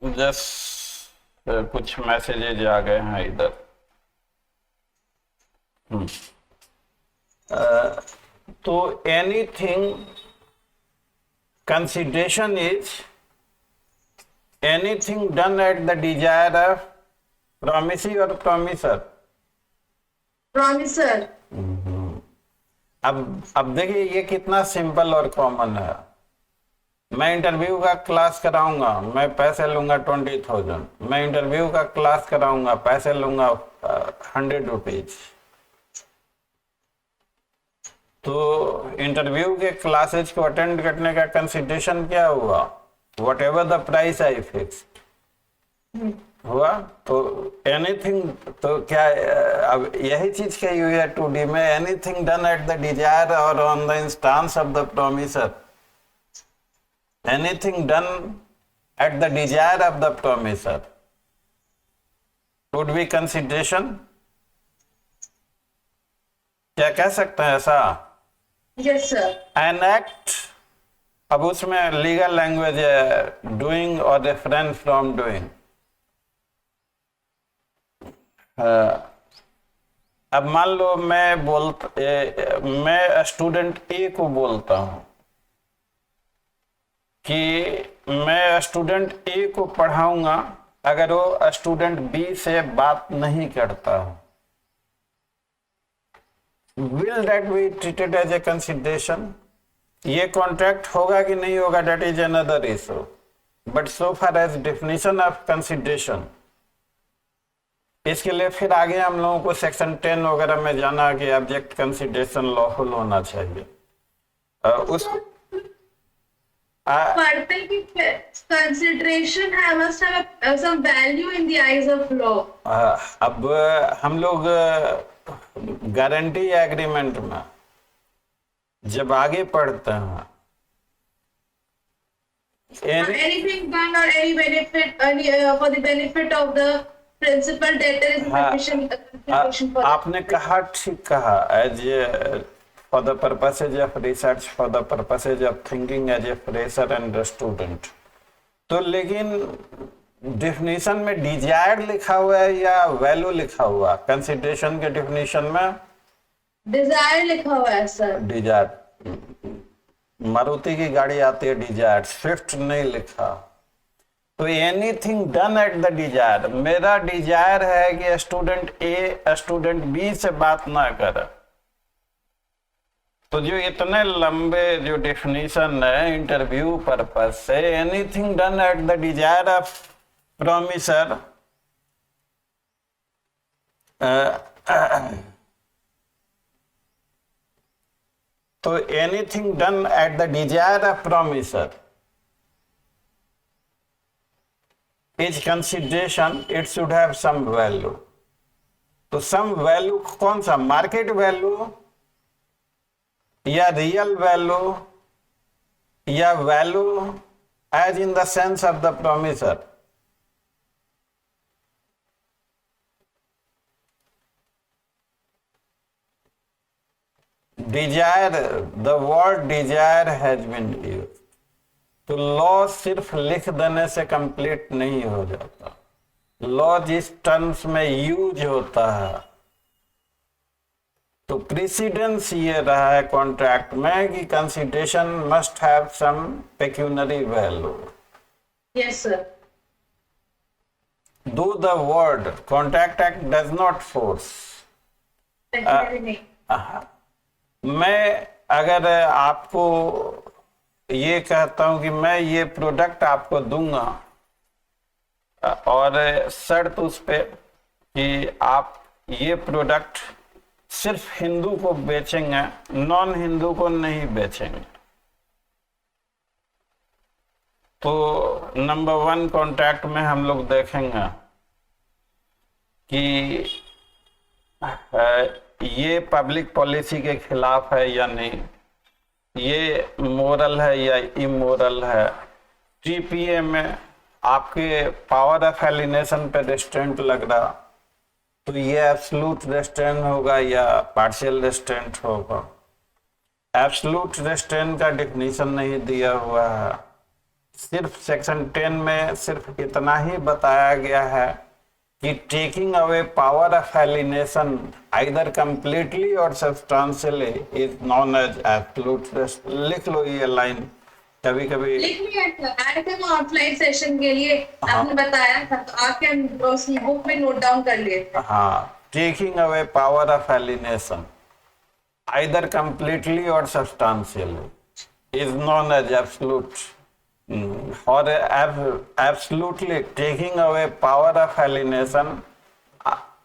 जस्ट कुछ मैसेजेज आ गए हैं इधर। तो anything consideration is anything done at the desire of promisee और प्रॉमिसर। प्रॉमिसर। अब देखिए ये कितना सिंपल और कॉमन है। मैं इंटरव्यू का क्लास कराऊंगा, मैं पैसे लूंगा 20,000। मैं इंटरव्यू का क्लास कराऊंगा, पैसे लूंगा 100 रुपीज। तो इंटरव्यू के क्लासेज को अटेंड करने का कंसिडरेशन क्या हुआ? What ever the price I fix हुआ। तो एनीथिंग, तो क्या अब यही चीज कही हुई है 2D में, anything done at the desire और on the instance of the promisor. Anything done at the desire of the promisor would be consideration. क्या कह सकते हैं ऐसा? Yes sir. एन एक्ट, अब उसमें लीगल लैंग्वेज है डूइंग और रेफरेंस फ्रॉम डूइंग। अब मान लो मैं स्टूडेंट ए को बोलता हूं कि मैं स्टूडेंट ए को पढ़ाऊंगा अगर वो स्टूडेंट बी से बात नहीं करता हो। Will that be treated as a consideration? ये कॉन्ट्रैक्ट होगा कि नहीं होगा, that is another issue. But so far as definition of consideration, इसके लिए फिर आगे हम लोगों को सेक्शन 10 वगैरह में जाना कि ऑब्जेक्ट कंसिडरेशन लॉफुल होना चाहिए। उस पढ़ते कि consideration must have some value in the eyes of law. अब हम लोग गारंटी एग्रीमेंट में जब आगे पढ़ते हैं, anything done or any benefit for the benefit of the principal debtor is sufficient consideration for आपने कहा, ठीक कहा, as a for the purposes of research, for the purposes of thinking as a fresher and a student। तो लेकिन definition में desired लिखा हुआ है या वैल्यू लिखा हुआ? कंसिडरेशन के डिफिनीशन में डिजायर लिखा हुआ है सर। डिजायर्ड, मारुति की गाड़ी आती है डिजायर्ड, स्विफ्ट नहीं लिखा। तो anything done at the Dzire, मेरा डिजायर है कि स्टूडेंट ए स्टूडेंट बी से बात ना करे। तो जो इतने लंबे जो डेफिनेशन है इंटरव्यू पर्पस से, anything done at the desire of promisor, तो anything done at the desire of promisor is consideration, it should have some value. तो सम वैल्यू कौन सा? मार्केट वैल्यू या रियल वैल्यू या value as in the sense of the promisor? Desire, the word desire has been used. तो law सिर्फ लिख देने से कंप्लीट नहीं हो जाता। लॉ जिस टर्म्स में यूज होता है, तो प्रेसिडेंस ये रहा है कॉन्ट्रैक्ट में कि consideration must have some pecuniary value. Yes sir. Do the word Contract Act does not force। मैं अगर आपको ये कहता हूं कि मैं ये प्रोडक्ट आपको दूंगा और शर्त उस पे कि आप ये प्रोडक्ट सिर्फ हिंदू को बेचेंगे, नॉन हिंदू को नहीं बेचेंगे, तो नंबर 1 कॉन्ट्रैक्ट में हम लोग देखेंगे कि ये पब्लिक पॉलिसी के खिलाफ है या नहीं, ये मोरल है या इमोरल है। टीपीए में आपके पावर ऑफ एलिनेशन पे रेस्ट्रेंट लग रहा, तो ये एब्सोल्यूट रेस्ट्रेंट होगा या पार्शियल रेस्ट्रेंट होगा। एब्सोल्यूट रेस्ट्रेंट का डेफिनेशन नहीं दिया हुआ है, सिर्फ सेक्शन 10 में सिर्फ इतना ही बताया गया है कि taking away power of alienation either completely और substantially is known as absolute restraint. लिख लो ये लाइन, कभी कभी लिख लिया आए थे वो ऑफलाइन सेशन के लिए, आपने बताया था तो आपके उस बुक में नोट डाउन कर लिए थे। हाँ, taking away power of alienation either completely और substantially is known as absolute, और absolutely taking away power of alienation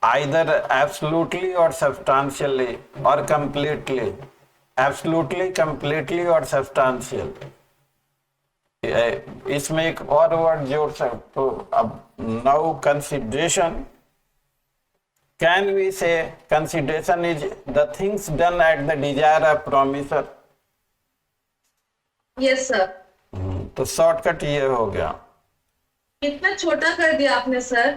either absolutely or substantially or completely, absolutely, completely और substantially। इसमें एक और वर्ड जोड़ सकते हो। अब now consideration, can we say consideration is the things done at the desire of promiser? Yes sir. तो shortcut ये हो गया। कितना छोटा कर दिया आपने सर।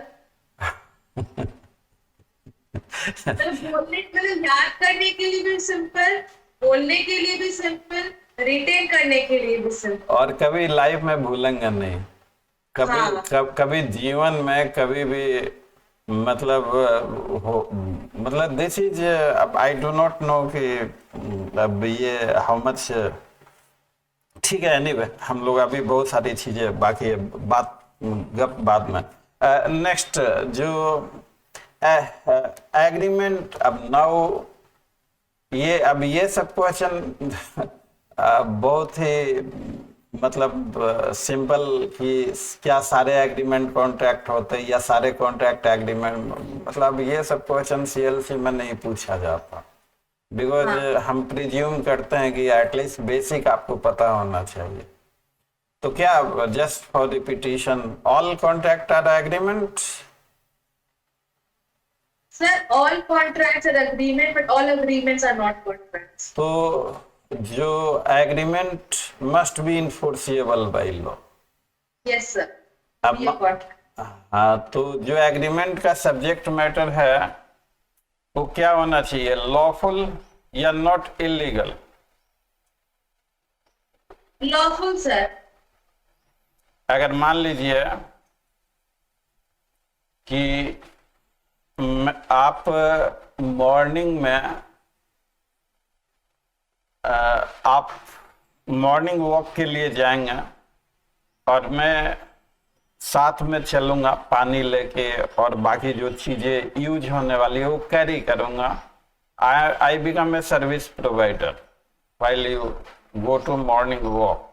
बोलने के लिए, याद करने के लिए भी सिंपल, बोलने के लिए भी सिंपल, रिटेन करने के लिए भी सिंपल, और कभी लाइफ में भूलेंगे नहीं, कभी हाँ। कभी जीवन में कभी भी, मतलब मतलब दिस इज, अब आई डू नॉट नो कि अब ये हाउ मच, ठीक है। एनीवे हम लोग अभी बहुत सारी चीजें बाकी है, बात गप बाद में। नेक्स्ट जो एग्रीमेंट, अब नाउ ये सब क्वेश्चन बहुत ही मतलब सिंपल कि क्या सारे एग्रीमेंट कॉन्ट्रैक्ट होते हैं या सारे कॉन्ट्रैक्ट एग्रीमेंट, मतलब ये सब क्वेश्चन सीएलसी में नहीं पूछा जाता, बिकॉज हम प्रिज्यूम करते हैं कि एटलीस्ट बेसिक आपको पता होना चाहिए। तो क्या just for repetition, all contract are agreement? Sir all contracts are agreement but all agreements are not contracts. तो जो agreement must be enforceable by law. Yes sir. अब हाँ, तो जो एग्रीमेंट का सब्जेक्ट मैटर है वो क्या होना चाहिए, लॉफुल या नॉट इलीगल? Lawful sir. अगर मान लीजिए कि आप मॉर्निंग में आप मॉर्निंग वॉक के लिए जाएंगे और मैं साथ में चलूंगा पानी लेके और बाकी जो चीजें यूज होने वाली है वो कैरी करूंगा। I become a service provider while you go to morning walk.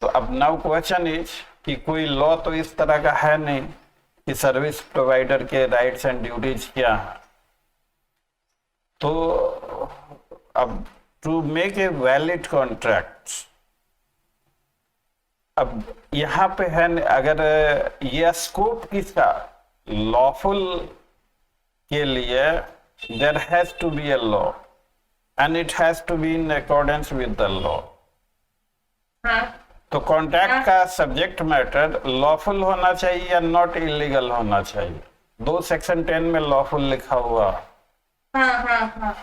तो अब नाउ क्वेश्चन इज कि कोई लॉ तो इस तरह का है नहीं कि सर्विस प्रोवाइडर के राइट्स एंड ड्यूटीज क्या है। तो अब to make a valid contract, अब यहाँ पे है, अगर ये स्कोप किसका, लॉफुल के लिए there has to be a law and it has to be in accordance with the law. तो कॉन्ट्रैक्ट का सब्जेक्ट मैटर लॉफुल होना चाहिए या नॉट इलीगल होना चाहिए? दो सेक्शन 10 में लॉफुल लिखा हुआ।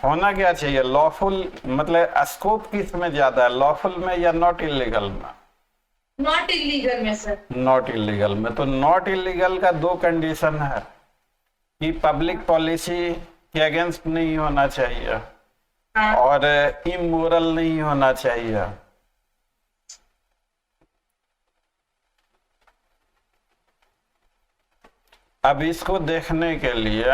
होना क्या चाहिए लॉफुल, मतलब स्कोप किस में ज्यादा है, लॉफुल में या नॉट इलीगल में? नॉट इलीगल में सर। नॉट इलीगल में। तो नॉट इलीगल का दो कंडीशन है कि पब्लिक पॉलिसी के अगेंस्ट नहीं होना चाहिए और इमोरल नहीं होना चाहिए। अब इसको देखने के लिए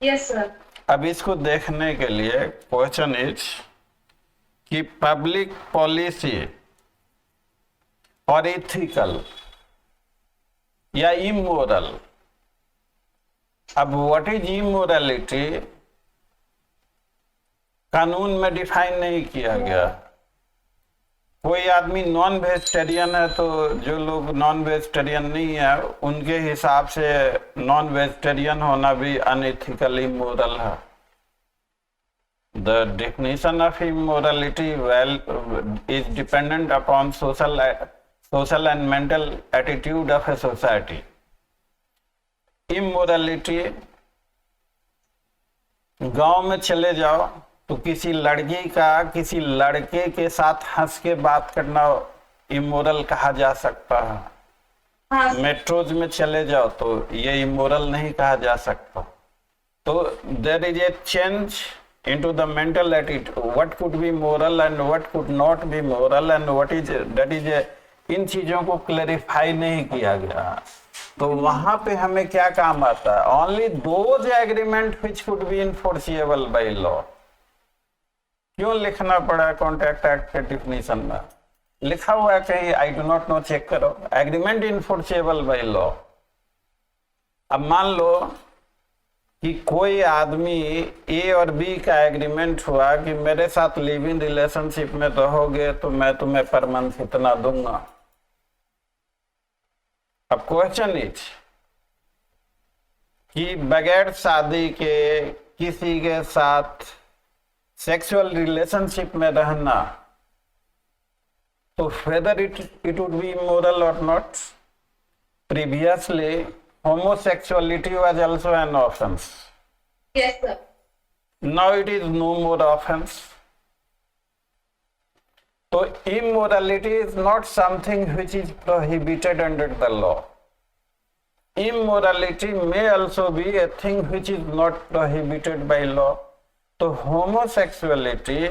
यस सर। अब इसको देखने के लिए क्वेश्चन इज कि पब्लिक पॉलिसी और इथिकल या इमोरल। अब व्हाट इज इमोरलिटी कानून में डिफाइन नहीं किया गया। कोई आदमी नॉन वेजिटेरियन है तो जो लोग नॉन वेजिटेरियन नहीं है उनके हिसाब से नॉन वेजिटेरियन होना भी अनएथिकल इमोरल है। The definition of immorality is dependent upon social and mental attitude of a society. Immorality, गांव में चले जाओ तो किसी लड़की का किसी लड़के के साथ हंस के बात करना इमोरल कहा जा सकता है। हाँ, मेट्रोज में चले जाओ तो ये इमोरल नहीं कहा जा सकता। तो there is a change into the mental attitude, what could be moral and what could not be moral and what is that is a, इन चीजों को क्लैरिफाई नहीं किया गया। तो वहां पे हमें क्या काम आता है? Only those agreement which could be enforceable by law. क्यों लिखना पड़ा कॉन्ट्रैक्ट एक्ट के डिफिनीशन में? लिखा हुआ है कहीं, I do not know, check करो, एग्रीमेंट इनफोर्सिएबल बाय लॉ। अब मान लो कि कोई आदमी ए और बी का एग्रीमेंट हुआ कि मेरे साथ लिव इन रिलेशनशिप में रहोगे तो मैं तुम्हें पर मंथ इतना दूंगा। अब क्वेश्चन इज कि बगैर शादी के किसी के साथ सेक्सुअल रिलेशनशिप में रहना, तो whether it would be immoral or not? Previously homosexuality was also an offense. Yes, sir. Now it is no more offense. So immorality is not something which is prohibited under the law. Immorality may also be a thing which is not prohibited by law. तो homosexuality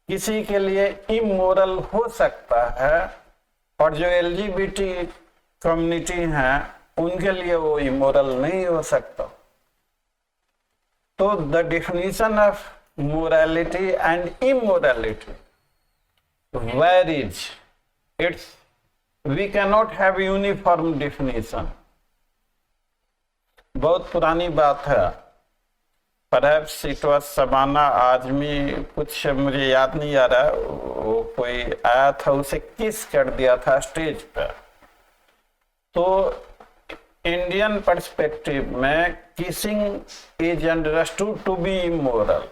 किसी के लिए immoral हो सकता है और जो LGBT community है उनके लिए वो इमोरल नहीं हो सकता। तो the definition of morality and immorality varies, it's we cannot have uniform definition. बहुत पुरानी बात है, perhaps it was Shabana Azmi, कुछ मुझे याद नहीं आ रहा, वो कोई आया था उसे किस कर दिया था स्टेज पर। तो इंडियन पर्सपेक्टिव में kissing is understood to be immoral,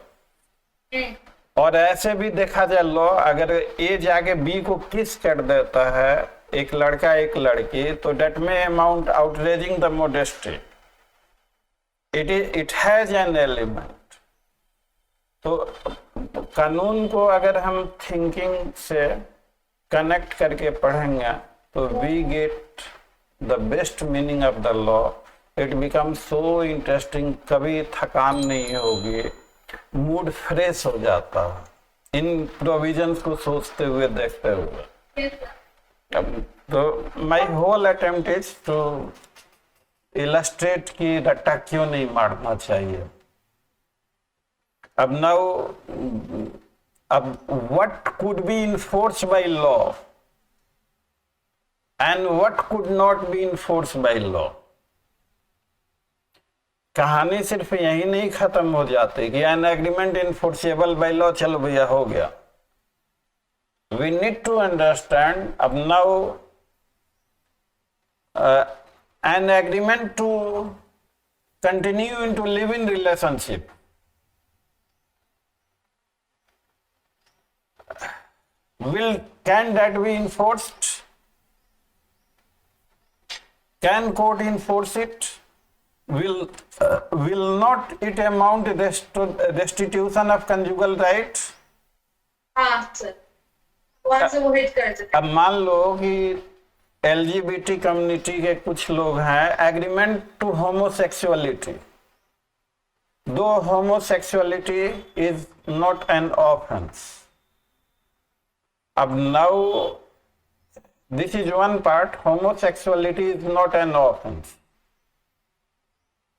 और ऐसे भी देखा जाए लॉ, अगर ए जाके बी को किस कर देता है एक लड़का एक लड़की, तो डेट में amount outraging the modesty, it has an element. तो कानून को अगर हम थिंकिंग से कनेक्ट करके पढ़ेंगे तो we get the best meaning of the law. It become so interesting, कभी थकान नहीं होगी, मूड फ्रेश हो जाता है इन प्रोविजंस को सोचते हुए देखते हुए। तो my whole attempt is to illustrate की रट्टा क्यों नहीं मारना चाहिए। अब what could be enforce by law and what could not be enforce by law. कहानी सिर्फ यही नहीं खत्म हो जाती कि an agreement enforceable by law, चलो भैया हो गया। वी नीड टू अंडरस्टैंड अब now an agreement to continue into live-in relationship can that be enforced? Can court enforce it? Will not it amount restitution of conjugal rights? हाँ sir, वहां से वो hit कर सकते। अब मान लो कि LGBT कम्युनिटी के कुछ लोग हैं agreement to homosexuality, though homosexuality is not an offence. अब now this is one part, homosexuality is not an offence.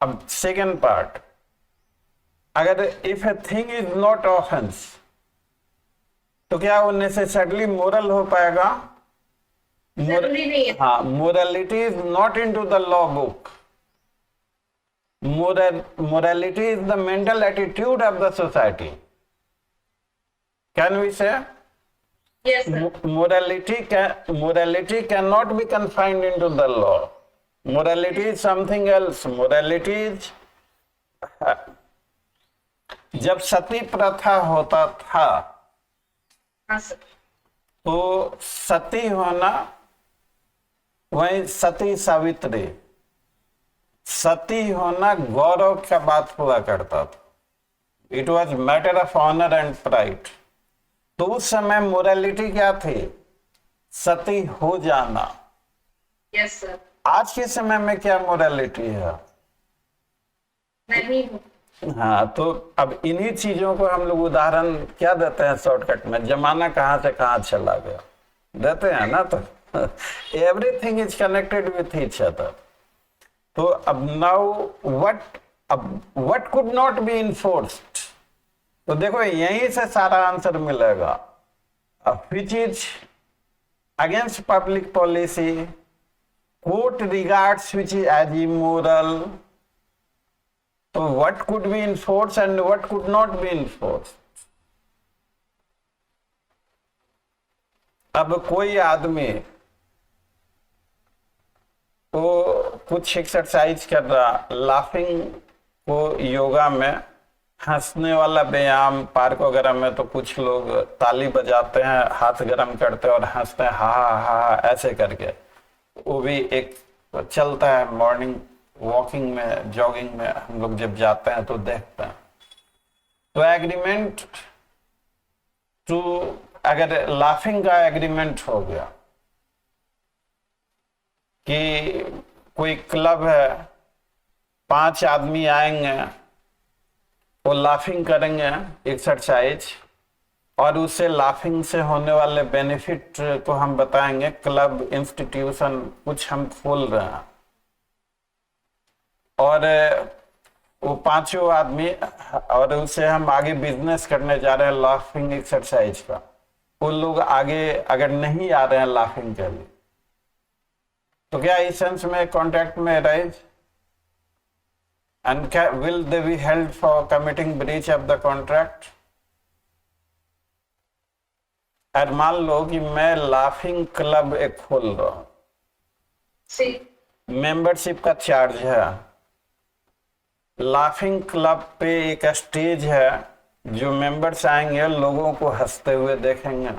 अब सेकेंड पार्ट, अगर if a thing is not offence तो क्या वो नेसेसरली मोरल हो पाएगा? जरूरी नहीं है। हाँ, morality is not into the law book. Morality is the mental attitude of the society. Can we say Yes, sir. Morality cannot be confined into the law. Morality is something else. Morality is जब सती प्रथा होता था हाँ sir. तो सती होना वही सती सावित्री, सती होना गौरव का बात हुआ करता था. It was matter of honour and pride. तो उस समय मोरालिटी क्या थी? सती हो जाना. Yes, sir. आज के समय में क्या मोरालिटी है? नहीं हूँ. हाँ, तो अब इन्हीं चीजों को हम लोग उदाहरण क्या देते हैं शॉर्टकट में, जमाना कहाँ से कहाँ चला गया देते हैं ना. तो everything is connected with each other. तो अब now what could not be enforced. तो देखो यहीं से सारा आंसर मिलेगा. Which is against public policy, court regards which is as immoral. तो what could be enforce and what could not be enforce. अब कोई आदमी तो कुछ एक्सरसाइज कर रहा, लाफिंग को योगा में हंसने वाला व्यायाम पार्क वगैरह में तो कुछ लोग ताली बजाते हैं, हाथ गर्म करते हैं और हंसते हैं हा हा हा ऐसे करके. वो भी एक चलता है. मॉर्निंग वॉकिंग में, जॉगिंग में हम लोग जब जाते हैं तो देखते हैं. तो एग्रीमेंट टू, अगर लाफिंग का एग्रीमेंट हो गया कि कोई क्लब है, 5 आदमी आएंगे, वो लाफिंग करेंगे एक्सरसाइज, और उससे लाफिंग से होने वाले बेनिफिट को हम बताएंगे. क्लब इंस्टीट्यूशन कुछ हम खोल रहे हैं और वो 5 आदमी, और उससे हम आगे बिजनेस करने जा रहे हैं लाफिंग एक्सरसाइज का. वो लोग आगे अगर नहीं आ रहे हैं लाफिंग के लिए, तो क्या इस सेंस में कॉन्ट्रैक्ट में rise and will they be held for committing breach of the contract. और मान लो कि मैं लाफिंग क्लब एक खोल रहा हूं, मेंबरशिप का चार्ज है. लाफिंग क्लब पे एक स्टेज है, जो मेंबर्स आएंगे लोगों को हंसते हुए देखेंगे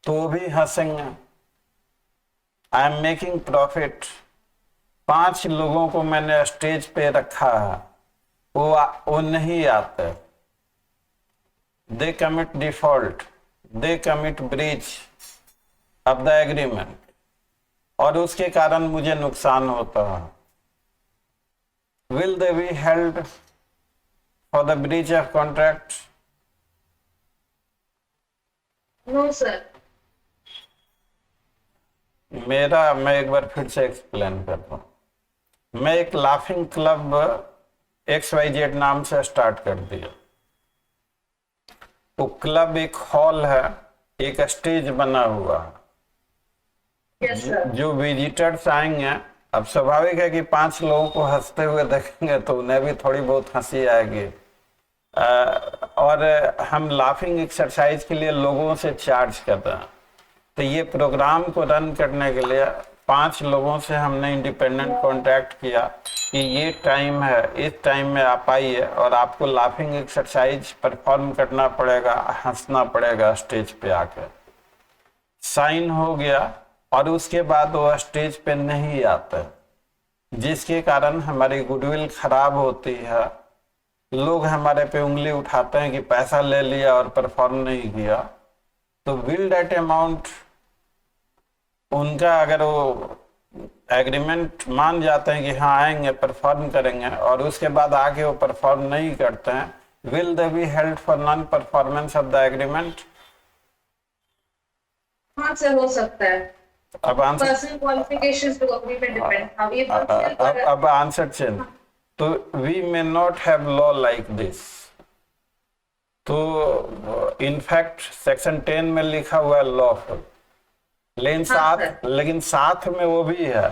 तो वो भी हंसेंगे. I am making profit. 5 लोगों को मैंने स्टेज पे रखा है, वो नहीं आते, दे commit default, they commit breach of the agreement, और उसके कारण मुझे नुकसान होता है. Will they be held for the breach of contract? No, sir. मैं एक बार फिर से एक्सप्लेन करता हूं. मैं एक लाफिंग क्लब XYZ नाम से स्टार्ट कर दिया. वो क्लब एक हॉल है, एक स्टेज बना हुआ है. Yes, sir. जो विजिटर्स आएंगे, अब स्वाभाविक है कि 5 लोगों को हंसते हुए देखेंगे तो उन्हें भी थोड़ी बहुत हंसी आएगी. और हम लाफिंग एक्सरसाइज के लिए लोगों से चार्ज कर रहे हैं. तो ये प्रोग्राम को रन करने के लिए 5 लोगों से हमने इंडिपेंडेंट कॉन्ट्रैक्ट किया कि ये टाइम है, इस टाइम में आप आइए और आपको लाफिंग एक्सरसाइज परफॉर्म करना पड़ेगा, हंसना पड़ेगा स्टेज पे आकर. साइन हो गया और उसके बाद वो स्टेज पे नहीं आते, जिसके कारण हमारी गुडविल खराब होती है. लोग हमारे पे उंगली उठाते हैं कि पैसा ले लिया और परफॉर्म नहीं किया. तो विल डेट अमाउंट उनका, अगर वो एग्रीमेंट मान जाते हैं कि हाँ आएंगे परफॉर्म करेंगे और उसके बाद आके वो परफॉर्म नहीं करते हैं, will they be held for non performance of the agreement? हाँ सर, हो सकता है. अब आंसर, पर्सनल क्वालिफिकेशंस पे अग्रीमेंट डिपेंड. अब आंसर चेंज. तो we may not have law like this. तो इनफैक्ट सेक्शन 10 में लिखा हुआ है लॉफुल, लेकिन साथ में वो भी है.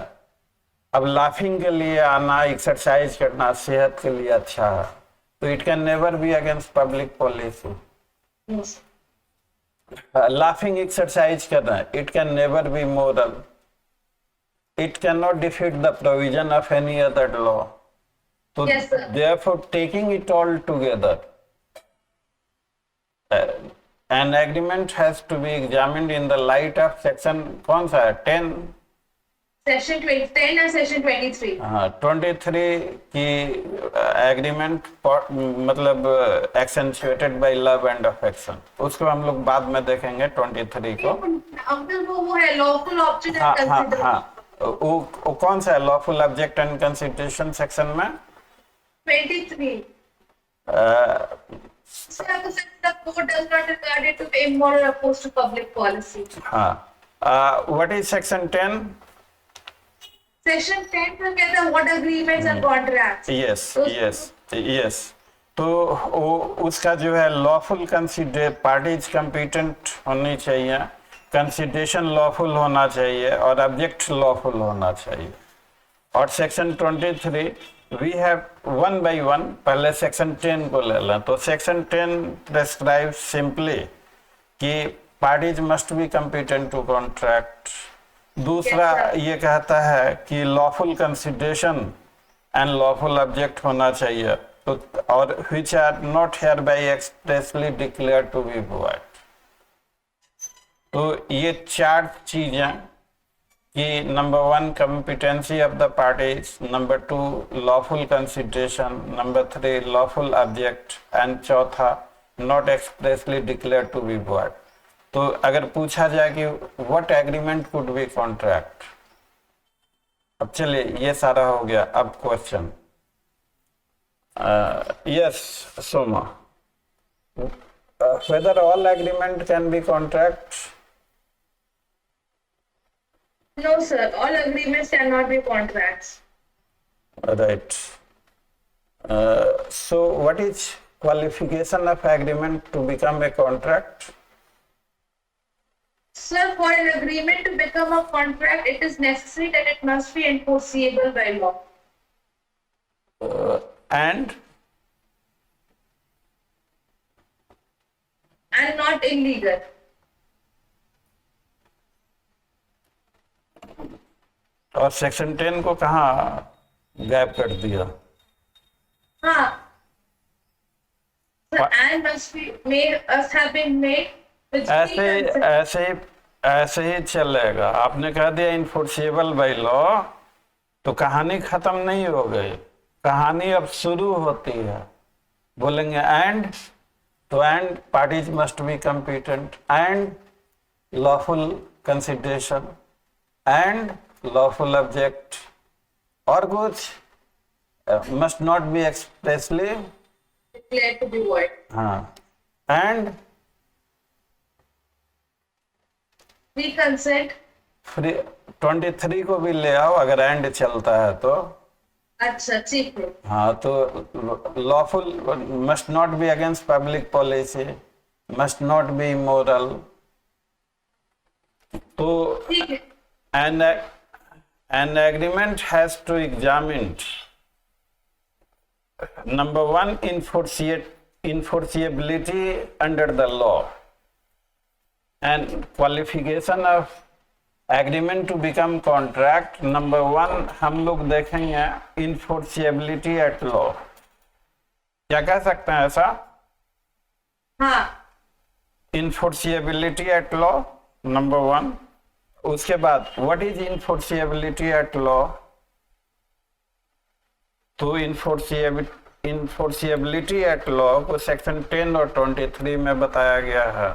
अब लाफिंग के लिए आना, एक्सरसाइज करना सेहत के लिए अच्छा है, तो it can never be against public policy. Laughing exercise करना, it can never be moral, it can not defeat the provision of any other law. तो Yes, sir. therefore taking it all together, an agreement has to be examined in the light of section कौन सा है 10 Section 10 and section 23. हाँ 23 की agreement मतलब एक्सेंचुएटेड bye love and affection, उसको हम लोग बाद में देखेंगे 23 को. अंकल वो है lawful object हाँ and हाँ consideration. हाँ वो कौन सा है lawful object and consideration section में 23. So I have to say the court does not regard it to be immoral or opposed to public policy. हाँ व्हाट इज सेक्शन 10? Section 10 में कहता है what agreements and contracts. Yes yes yes. तो वो उसका जो है लॉफुल कंसिडर पार्टीज कंपिटेंट होनी चाहिए, कंसिडरेशन लॉफुल होना चाहिए और ऑब्जेक्ट लॉफुल होना चाहिए. और section 23 we have one by one, पहले सेक्शन 10 को ले लें. तो सेक्शन 10 प्रेस्क्राइब सिंपली कि parties must be competent to contract. दूसरा ये कहता है कि lawful consideration and lawful object होना चाहिए, तो और which are not hereby expressly declare to be void. तो ये चार चीजें कि number 1 competency of the parties, number 2 lawful consideration, number 3 lawful object and चौथा not expressly declare to be void. तो अगर पूछा जाए कि what agreement could be contract, अब चलिए ये सारा हो गया. अब question yes Soma, whether all agreement can be contract? No, sir. All agreements cannot be contracts. Right. So what is qualification of agreement to become a contract? Sir, for an agreement to become a contract, it is necessary that it must be enforceable by law And not illegal. और section 10 को कहाँ gap कर दिया? हाँ. Sir, and must be made, must have been made with ऐसे ही चलेगा. आपने कह दिया इनफोर्सेबल बाय लॉ, तो कहानी खत्म नहीं हो गई, कहानी अब शुरू होती है. बोलेंगे एंड, तो and parties must be competent and lawful consideration and lawful object और कुछ must not B expressly declared to be void. हाँ एंड Free consent. फ्री 23 को भी ले आओ अगर एंड चलता है तो. अच्छा ठीक है. हाँ तो lawful must not be against public policy, must not be moral. तो ठीक है. an agreement has to examine number 1 enforceability under the law and qualification of agreement to become contract. number 1 हम लोग देखेंगे enforceability at law. क्या कह सकते हैं ऐसा? हाँ. enforceability at law number 1. उसके बाद what is enforceability at law? तो इनफोर्सिएबिलिटी एट लॉ को सेक्शन 10 और 23 में बताया गया है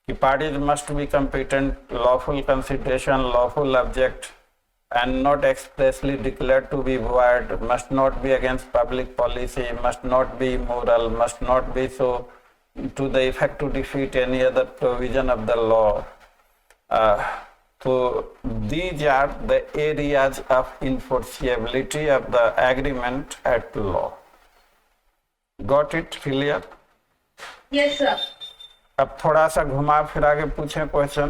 कि parties must be competent, lawful consideration, lawful object and not expressly declared to be void, must not be against public policy, must not be moral, must not be so to the effect to defeat any other provision of the law. So these are the areas of enforceability of the agreement at law. Got it clear? Yes, sir. अब थोड़ा सा घुमा फिरा के पूछें question,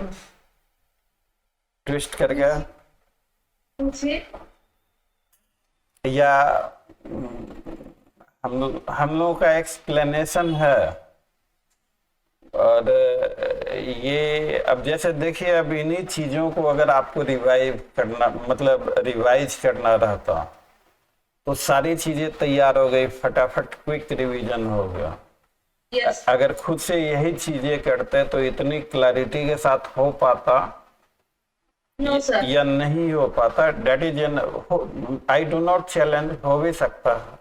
twist करके, पूछिए. या हम लोगों का एक्सप्लेनेशन है और ये अब जैसे देखिए, अब इन्हीं चीजों को अगर आपको रिवाइव करना, मतलब रिवाइज करना रहता, तो सारी चीजें तैयार हो गई, फटाफट क्विक रिवीजन हो गया। Yes. अगर खुद से यही चीजें करते तो इतनी क्लैरिटी के साथ हो पाता No, sir. या नहीं हो पाता, that is I do not challenge, हो भी सकता है।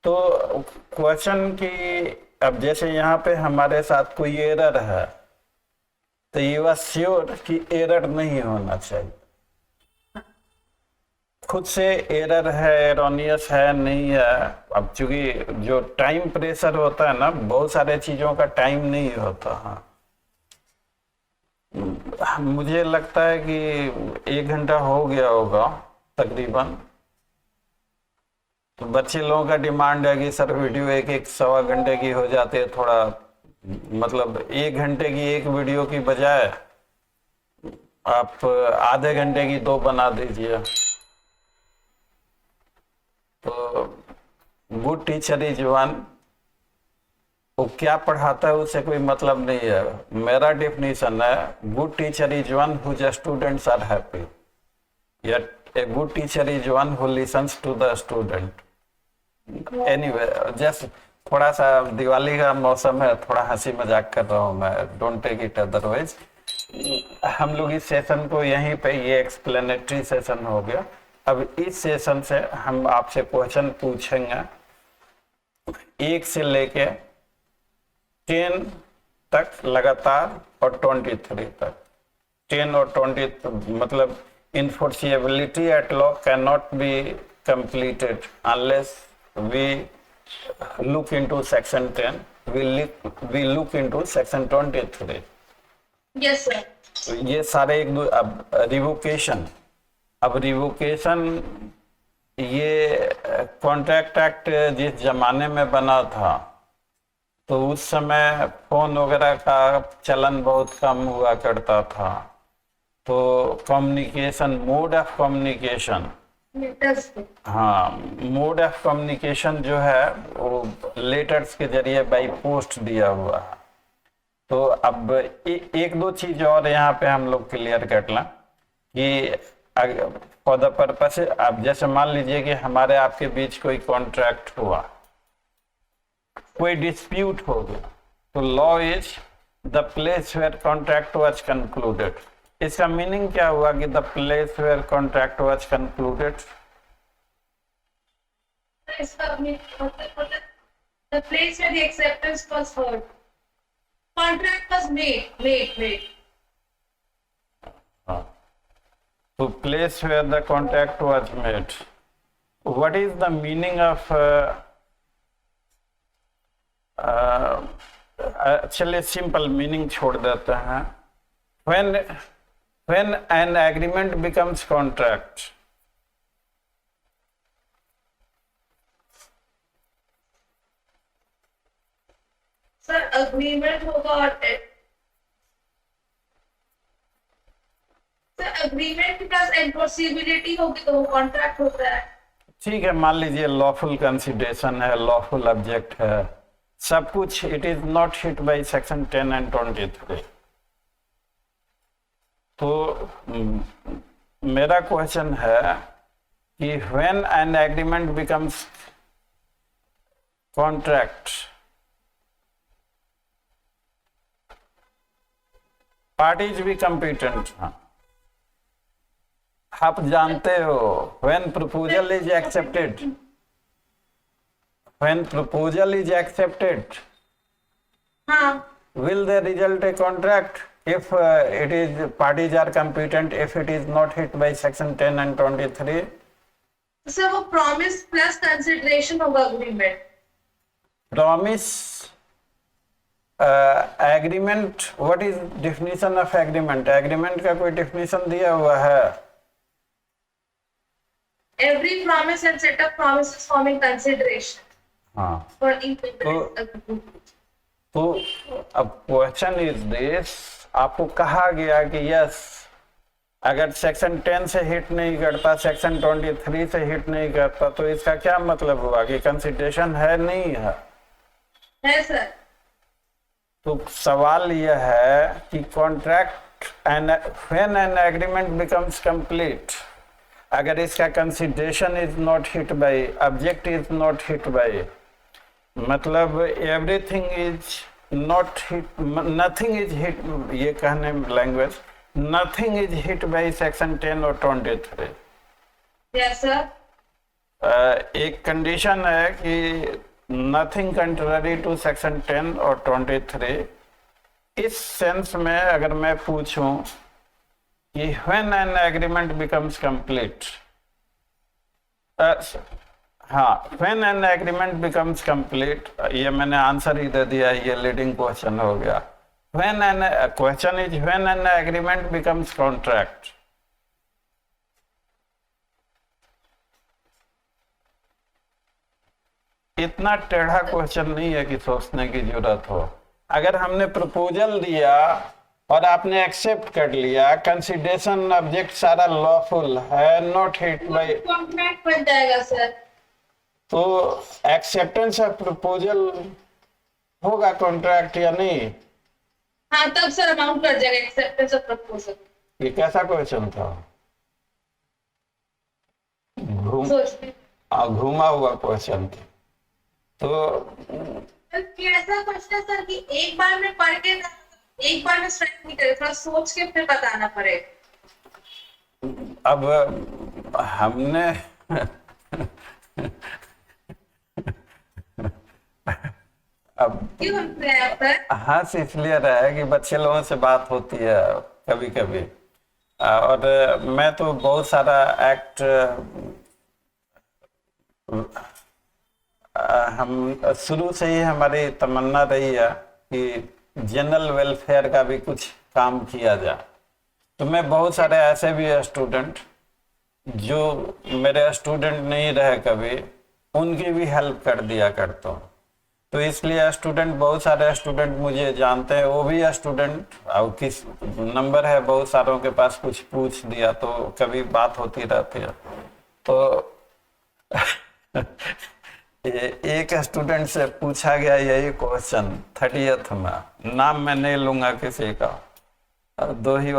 तो क्वेश्चन की, अब जैसे यहाँ पे हमारे साथ कोई एरर है, तो यू आर श्योर कि एरर नहीं होना चाहिए। खुद से एरर है, एरोनियस है, नहीं है। अब चूंकि जो टाइम प्रेशर होता है ना, बहुत सारे चीजों का टाइम नहीं होता। हाँ, मुझे लगता है कि 1 घंटा हो गया होगा तकरीबन। तो बच्चे लोगों का डिमांड है कि सर वीडियो एक सवा घंटे की हो जाती है, थोड़ा मतलब 1 घंटे की एक वीडियो की बजाय आप आधे घंटे की 2 बना दीजिए। तो गुड टीचर इज वन, वो क्या पढ़ाता है उससे कोई मतलब नहीं है। मेरा डेफिनेशन है, good teacher is one whose students are happy, yet a good teacher is one who listens to the student. Anyway, just थोड़ा सा दिवाली का मौसम है, थोड़ा हंसी मजाक कर रहा हूँ मैं, डोंट टेक इट अदरवाइज। हम लोग इस सेशन को यहीं पे, ये एक्सप्लेनेटरी सेशन हो गया। अब इस सेशन से हम आपसे क्वेश्चन पूछेंगे 1 से लेके 10 तक लगातार, और 23 तक। 10 और 20 मतलब enforceability at law cannot be completed unless we look into section 10, we look into section 23। Yes, sir. तो ये सारे एक दो, अब रिवोकेशन, अब रिवोकेशन, ये कॉन्ट्रैक्ट एक्ट जिस जमाने में बना था, तो उस समय फोन वगैरह का चलन बहुत कम हुआ करता था। तो communication, mode of communication, Letters. हाँ, मोड ऑफ कम्युनिकेशन जो है वो लेटर्स के जरिए बाई पोस्ट दिया हुआ है। तो अब एक दो चीज और यहाँ पे हम लोग क्लियर कर लें कि फॉर द पर्पस, अब जैसे मान लीजिए कि हमारे आपके बीच कोई कॉन्ट्रैक्ट हुआ, कोई डिस्प्यूट हो गया, तो law is the place where contract was concluded. इसका मीनिंग क्या हुआ कि the place where contract was concluded? The place where the acceptance was heard. Contract was made. To place where the contract was made. What is the meaning of चलिए simple meaning छोड़ देते हैं। When an agreement becomes contract, Sir, agreement होगा और Sir, agreement plus enforceability होगी तो वो contract होता है। ठीक है, मान लीजिए लॉफुल कंसिडरेशन है, लॉफुल ऑब्जेक्ट है, सब कुछ, it is not hit by section 10 and 23। तो मेरा क्वेश्चन है कि when an agreement becomes contract, parties भी कंपिटेंट हैं। आप जानते हो, when proposal is accepted, when proposal is accepted, हाँ, will there result a contract if it is parties are competent, if it is not hit by section 10 and 23? Sir वो promise plus consideration होगा agreement। Promise, agreement, what is definition of agreement? Agreement का कोई definition दिया हुआ है? Every promise and set of promises forming consideration हाँ, for each agreement। तो अब क्वेश्चन इज दिस, आपको कहा गया कि यस, अगर सेक्शन 10 से हिट नहीं करता, सेक्शन 23 से हिट नहीं करता, तो इसका क्या मतलब हुआ कि कंसिडरेशन है नहीं है? है सर। तो सवाल यह है कि contract and when an agreement becomes complete, अगर इसका consideration is not hit by, object is not hit by, मतलब everything is not hit, nothing is hit, ये कहने language, nothing is hit by section 10 और 23। Yes sir. एक condition है कि nothing contrary to section 10 और 23। इस सेंस में अगर मैं पूछूं कि when an agreement becomes complete, हाँ, when an agreement becomes complete, ये मैंने आंसर ही दे दिया, ये लीडिंग क्वेश्चन हो गया। When an question is when an agreement becomes contract. इतना टेढ़ा क्वेश्चन नहीं है कि सोचने की जरूरत हो। अगर हमने प्रपोजल दिया और आपने एक्सेप्ट कर लिया, कंसिडरेशन ऑब्जेक्ट सारा लॉफुल है, नॉट हिट बाय, कॉन्ट्रैक्ट बन जाएगा सर। तो एक्सेप्टेंस ऑफ प्रपोजल होगा कॉन्ट्रैक्ट या नहीं? हाँ, तब सर अमाउंट कर जाएगा एक्सेप्टेंस ऑफ प्रपोजल। ये कैसा क्वेश्चन था? घूमा हुआ क्वेश्चन था। तो कैसा क्वेश्चन सर कि एक बार में पढ़ के ना, एक बार में स्ट्राइक नहीं करे, थोड़ा सोच के फिर बताना पड़ेगा। अब हमने अब क्यों सर? हंस इसलिए रहा है कि बच्चे लोगों से बात होती है कभी कभी, और मैं तो बहुत सारा एक्ट हम शुरू से ही हमारी तमन्ना रही है कि जनरल वेलफेयर का भी कुछ काम किया जाए। तो मैं बहुत सारे ऐसे भी स्टूडेंट जो मेरे स्टूडेंट नहीं रहे कभी, उनकी भी हेल्प कर दिया करता हूँ। तो इसलिए स्टूडेंट, बहुत सारे स्टूडेंट मुझे जानते हैं, वो भी स्टूडेंट, और किस नंबर है बहुत सारों के पास, कुछ पूछ दिया तो कभी बात होती रहती है। तो एक स्टूडेंट से पूछा गया यही क्वेश्चन 30th में, नाम मैं नहीं लूंगा किसी का, दो ही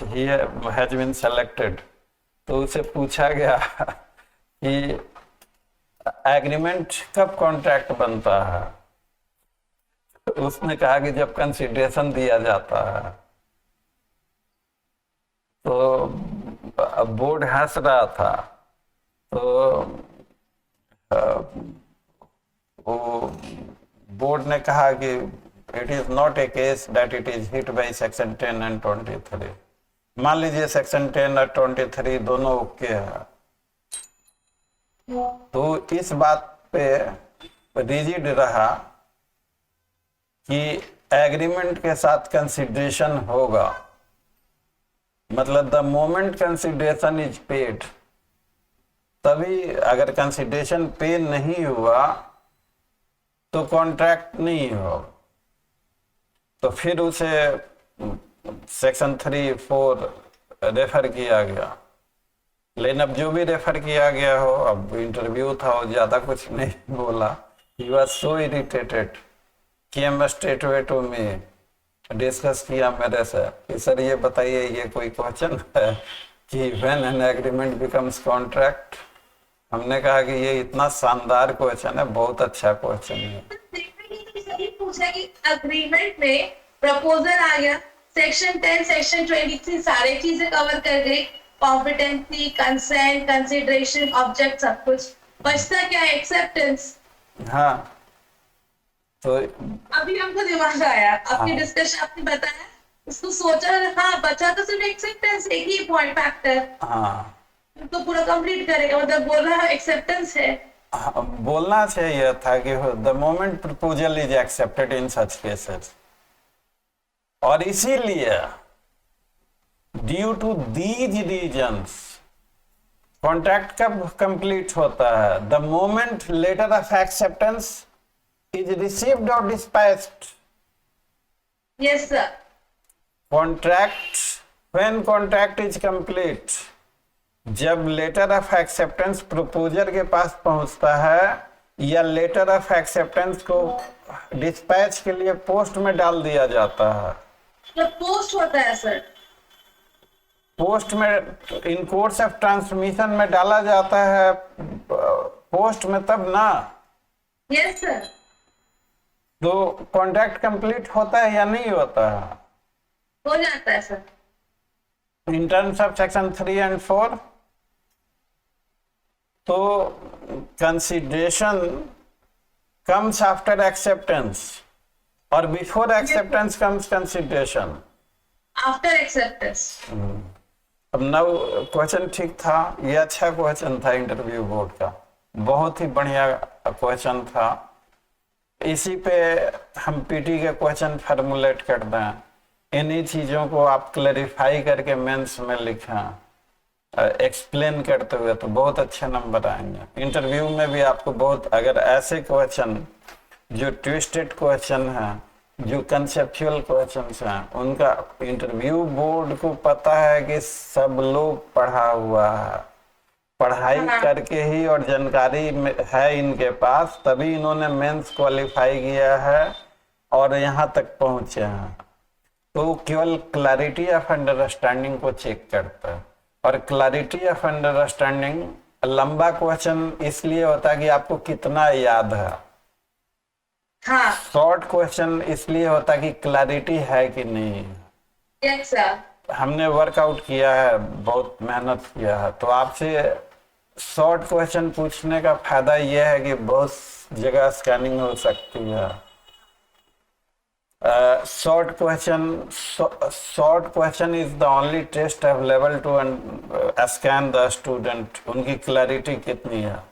ही हैज बीन सेलेक्टेड। तो उसे पूछा गया कि एग्रीमेंट कब कॉन्ट्रैक्ट बनता है? उसने कहा कि जब कंसिडरेशन दिया जाता है। तो बोर्ड हंस रहा था। तो वो बोर्ड ने कहा कि it is not a case that it is hit by section 10 and 23। मान लीजिए सेक्शन 10 और 23 दोनों ओके है, तो इस बात पे रिजिड रहा कि एग्रीमेंट के साथ कंसिडरेशन होगा, मतलब the moment consideration is paid, तभी, अगर कंसिडरेशन पे नहीं हुआ तो कॉन्ट्रैक्ट नहीं हो। तो फिर उसे सेक्शन 3-4 रेफर किया गया। लेकिन अब जो भी रेफर किया गया हो, अब इंटरव्यू था, वो ज्यादा कुछ नहीं बोला। He was so irritated, came straight way to me, discuss किया मेरे से कि सर ये बताइए, ये कोई क्वेश्चन है कि when an agreement becomes contract? हमने कहा कि ये इतना शानदार क्वेश्चन है, बहुत अच्छा क्वेश्चन है। पूछा कि अग्रीमेंट में प्रपोजल आ गया, सेक्शन 10, सेक्शन 23 सारे चीजें कवर कर गई, कॉम्पिटेंसी, कंसेंट, कंसिडरेशन, ऑब्जेक्ट, सब कुछ बचता क्या? एक्सेप्टेंस। हाँ, तो अभी हमको दिमाग आया, आपकी डिस्कशन आपने बताया, उसको सोचा, हाँ बचा तो सिर्फ एक्सेप्टेंस, एक ही पॉइंट फैक्टर। हाँ, तो पूरा कंप्लीट करेगा, मतलब बोल रहा है एक्सेप्टेंस है। बोलना चाहिए था कि the moment proposal is accepted in such cases, और इसीलिए due to these reasons contract कब कंप्लीट होता है? The moment letter of acceptance is received और dispatched. Yes sir. Contract, when contract is complete, जब लेटर ऑफ एक्सेप्टेंस प्रपोजर के पास पहुंचता है, या लेटर ऑफ एक्सेप्टेंस को डिस्पैच के लिए पोस्ट में डाल दिया जाता है। तो पोस्ट होता है सर। पोस्ट में इन कोर्स ऑफ ट्रांसमिशन में डाला जाता है, पोस्ट में तब ना। Yes sir. तो कॉन्ट्रैक्ट कंप्लीट होता है या नहीं होता है? हो जाता है sir. In terms of section 3 and 4 तो कंसिडरेशन कम्स आफ्टर एक्सेप्टेंस और before acceptance comes consideration. After acceptance. अब नव क्वेश्चन ठीक था, ये अच्छा क्वेश्चन था इंटरव्यू बोर्ड का, बहुत ही बढ़िया क्वेश्चन था। इसी पे हम पीटी के क्वेश्चन फॉर्मुलेट कर दें, इन्हीं चीज़ों को आप क्लैरिफाई करके मेंस में लिखें एक्सप्लेन करते हुए, तो बहुत अच्छे नंबर आएंगे। इंटरव्यू में भी आपको बहुत, अगर ऐसे क्वेश्चन जो ट्विस्टेड क्वेश्चन हैं, जो कंसेप्चुअल क्वेश्चंस हैं, उनका इंटरव्यू बोर्ड को पता है कि सब लोग पढ़ा हुआ है, पढ़ाई करके ही और जानकारी है इनके पास, तभी इन्होंने मेंस क्वालिफाई किया है और यहाँ तक पहुँचे हैं। तो केवल क्लैरिटी ऑफ अंडरस्टैंडिंग को चेक करता है, और क्लैरिटी ऑफ अंडरस्टैंडिंग लंबा क्वेश्चन इसलिए होता है कि आपको कितना याद है। हाँ। शॉर्ट क्वेश्चन इसलिए होता है कि क्लैरिटी है कि नहीं। Yes sir. हमने वर्कआउट किया है, बहुत मेहनत किया है, तो आपसे शॉर्ट क्वेश्चन पूछने का फायदा यह है कि बहुत जगह स्कैनिंग हो सकती है। Short question is the only test available to scan the student, उनकी क्लैरिटी कितनी है।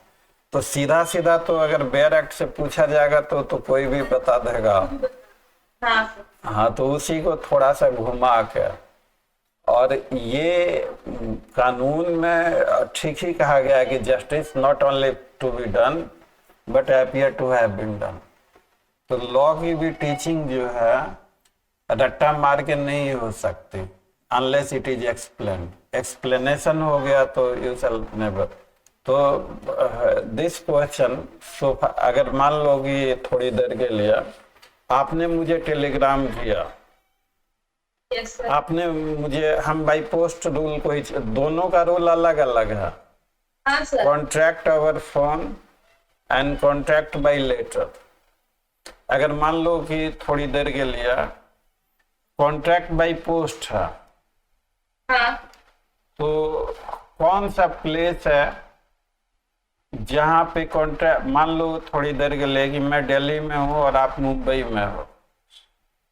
तो सीधा सीधा तो अगर बेयर एक्ट से पूछा जाएगा तो कोई भी बता देगा। हाँ, तो उसी को थोड़ा सा घुमा के, और ये कानून में ठीक ही कहा गया है कि justice not only to be done but appear to have been done. तो लॉ की भी टीचिंग जो है रट्टा मार के नहीं हो सकती unless it is explain. Explanation हो गया तो यू शैल नेवर। तो दिस क्वेश्चन, सो अगर मान लो कि थोड़ी देर के लिए आपने मुझे टेलीग्राम किया, yes, आपने मुझे, हम बाई पोस्ट रूल कोई, दोनों का रूल अलग अलग है। हाँ sir. Contract over phone and contract by letter. अगर मान लो कि थोड़ी देर के लिए कॉन्ट्रैक्ट बाई पोस्ट है, हाँ। तो कौन सा प्लेस है जहां पे कॉन्ट्रैक्ट, मान लो थोड़ी देर के लिए कि मैं दिल्ली में हूं और आप मुंबई में हो,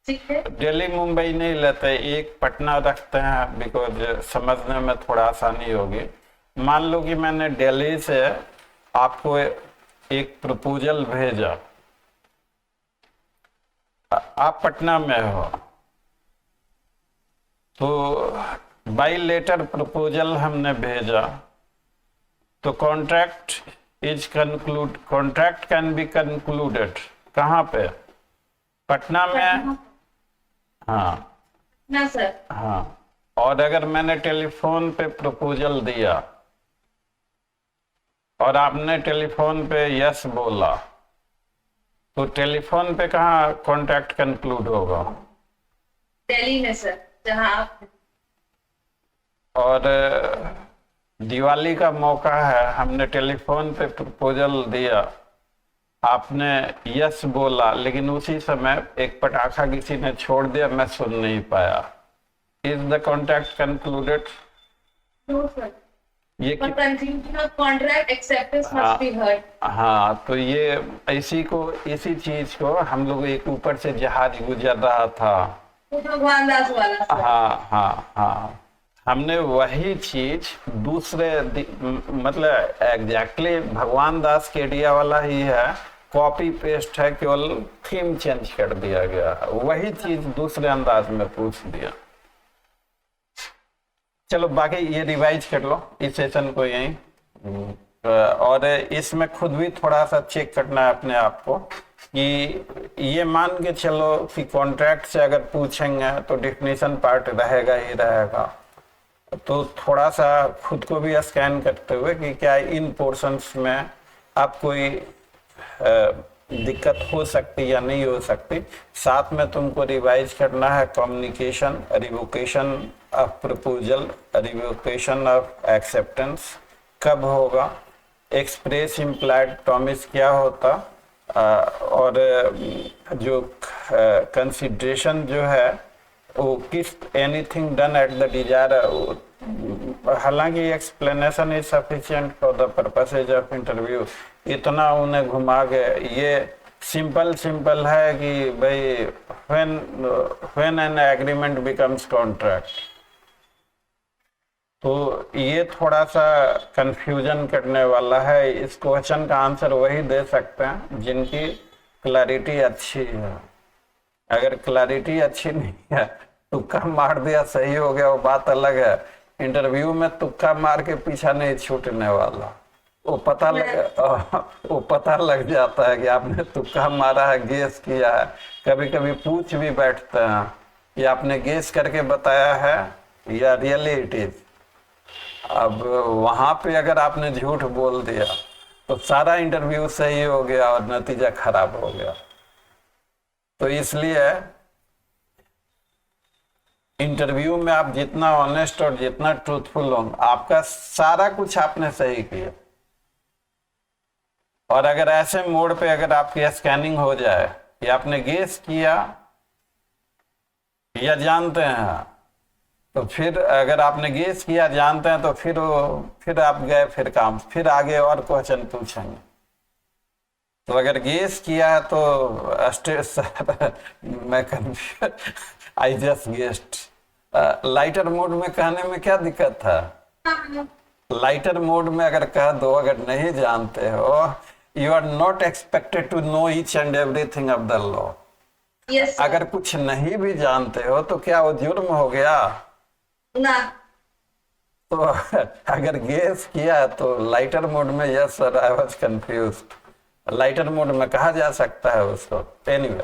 ठीक है। दिल्ली मुंबई नहीं लेते, एक पटना रखते हैं बिकॉज समझने में थोड़ा आसानी होगी। मान लो कि मैंने दिल्ली से आपको एक प्रपोजल भेजा, आप पटना में हो, तो बाई लेटर प्रपोजल हमने भेजा, तो contract is conclude, contract can be concluded कहाँ पे? पटना में। हाँ ना सर। हाँ, और अगर मैंने टेलीफोन पे प्रपोजल दिया और आपने टेलीफोन पे यस बोला, तो टेलीफोन पे कहाँ कॉन्ट्रैक्ट कंक्लूड होगा? दिल्ली में सर, जहाँ आप। और दिवाली का मौका है, हमने टेलीफोन पे प्रपोजल दिया, आपने यस बोला, लेकिन उसी समय एक पटाखा किसी ने छोड़ दिया, मैं सुन नहीं पाया। Is the contract concluded? No sir. ये But conclusion of contract acceptance must be heard. हाँ, तो ये इसी चीज को हम लोग, एक ऊपर से जहाज गुजर रहा था, तो भगवान दास वाला सर। हाँ, हमने वही चीज दूसरे मतलब एग्जैक्टली भगवान दास केडिया वाला ही है, कॉपी पेस्ट है, केवल थीम चेंज कर दिया गया, वही चीज दूसरे अंदाज में पूछ दिया। चलो बाकी ये रिवाइज कर लो इस सेशन को यहीं, और इसमें खुद भी थोड़ा सा चेक करना है अपने आप को कि ये मान के चलो कि कॉन्ट्रैक्ट से अगर पूछेंगे तो डिफिनीशन पार्ट रहेगा ही रहेगा, तो थोड़ा सा खुद को भी स्कैन करते हुए कि क्या इन पोर्शंस में आप कोई दिक्कत हो सकती या नहीं हो सकती। साथ में तुमको रिवाइज करना है communication, revocation of proposal, revocation of acceptance कब होगा, एक्सप्रेस इम्प्लाइड प्रॉमिस क्या होता, और जो कंसिडरेशन जो है वो किस anything done at the desire. हालांकि explanation is sufficient for the purposes of interview, इतना उन्हें घुमा के ये सिंपल है कि भाई when an agreement becomes contract. तो ये थोड़ा सा कंफ्यूजन करने वाला है। इस क्वेश्चन का आंसर वही दे सकते हैं जिनकी क्लैरिटी अच्छी है। अगर क्लैरिटी अच्छी नहीं है, तुक्का मार दिया सही हो गया वो बात अलग है। इंटरव्यू में तुक्का मार के पीछा नहीं छूटने वाला। वो पता लग जाता है कि आपने तुक्का मारा है, गेस किया है। कभी कभी पूछ भी बैठते हैं कि आपने गेस करके बताया है या रियली इट इज। अब वहां पे अगर आपने झूठ बोल दिया तो सारा इंटरव्यू सही हो गया और नतीजा खराब हो गया। तो इसलिए इंटरव्यू में आप जितना ऑनेस्ट और जितना ट्रूथफुल हो, आपका सारा कुछ आपने सही किया। और अगर ऐसे मोड पे अगर आपकी स्कैनिंग हो जाए कि आपने गेस किया या जानते हैं, तो फिर अगर आपने गेस किया जानते हैं तो फिर आप गए, फिर आगे और क्वेश्चन पूछेंगे। तो अगर गेस किया है तो मैं I just guessed. Lighter mode में कहने में क्या दिक्कत था? लाइटर मोड में अगर कह दो, अगर नहीं जानते हो, you are not expected to know each and everything of the law. अगर कुछ नहीं भी जानते हो तो क्या वो जुर्म हो गया ना? तो अगर गेस किया तो लाइटर मोड में, yes sir I was confused, lighter mode में कहा जा सकता है उसको। एनीवे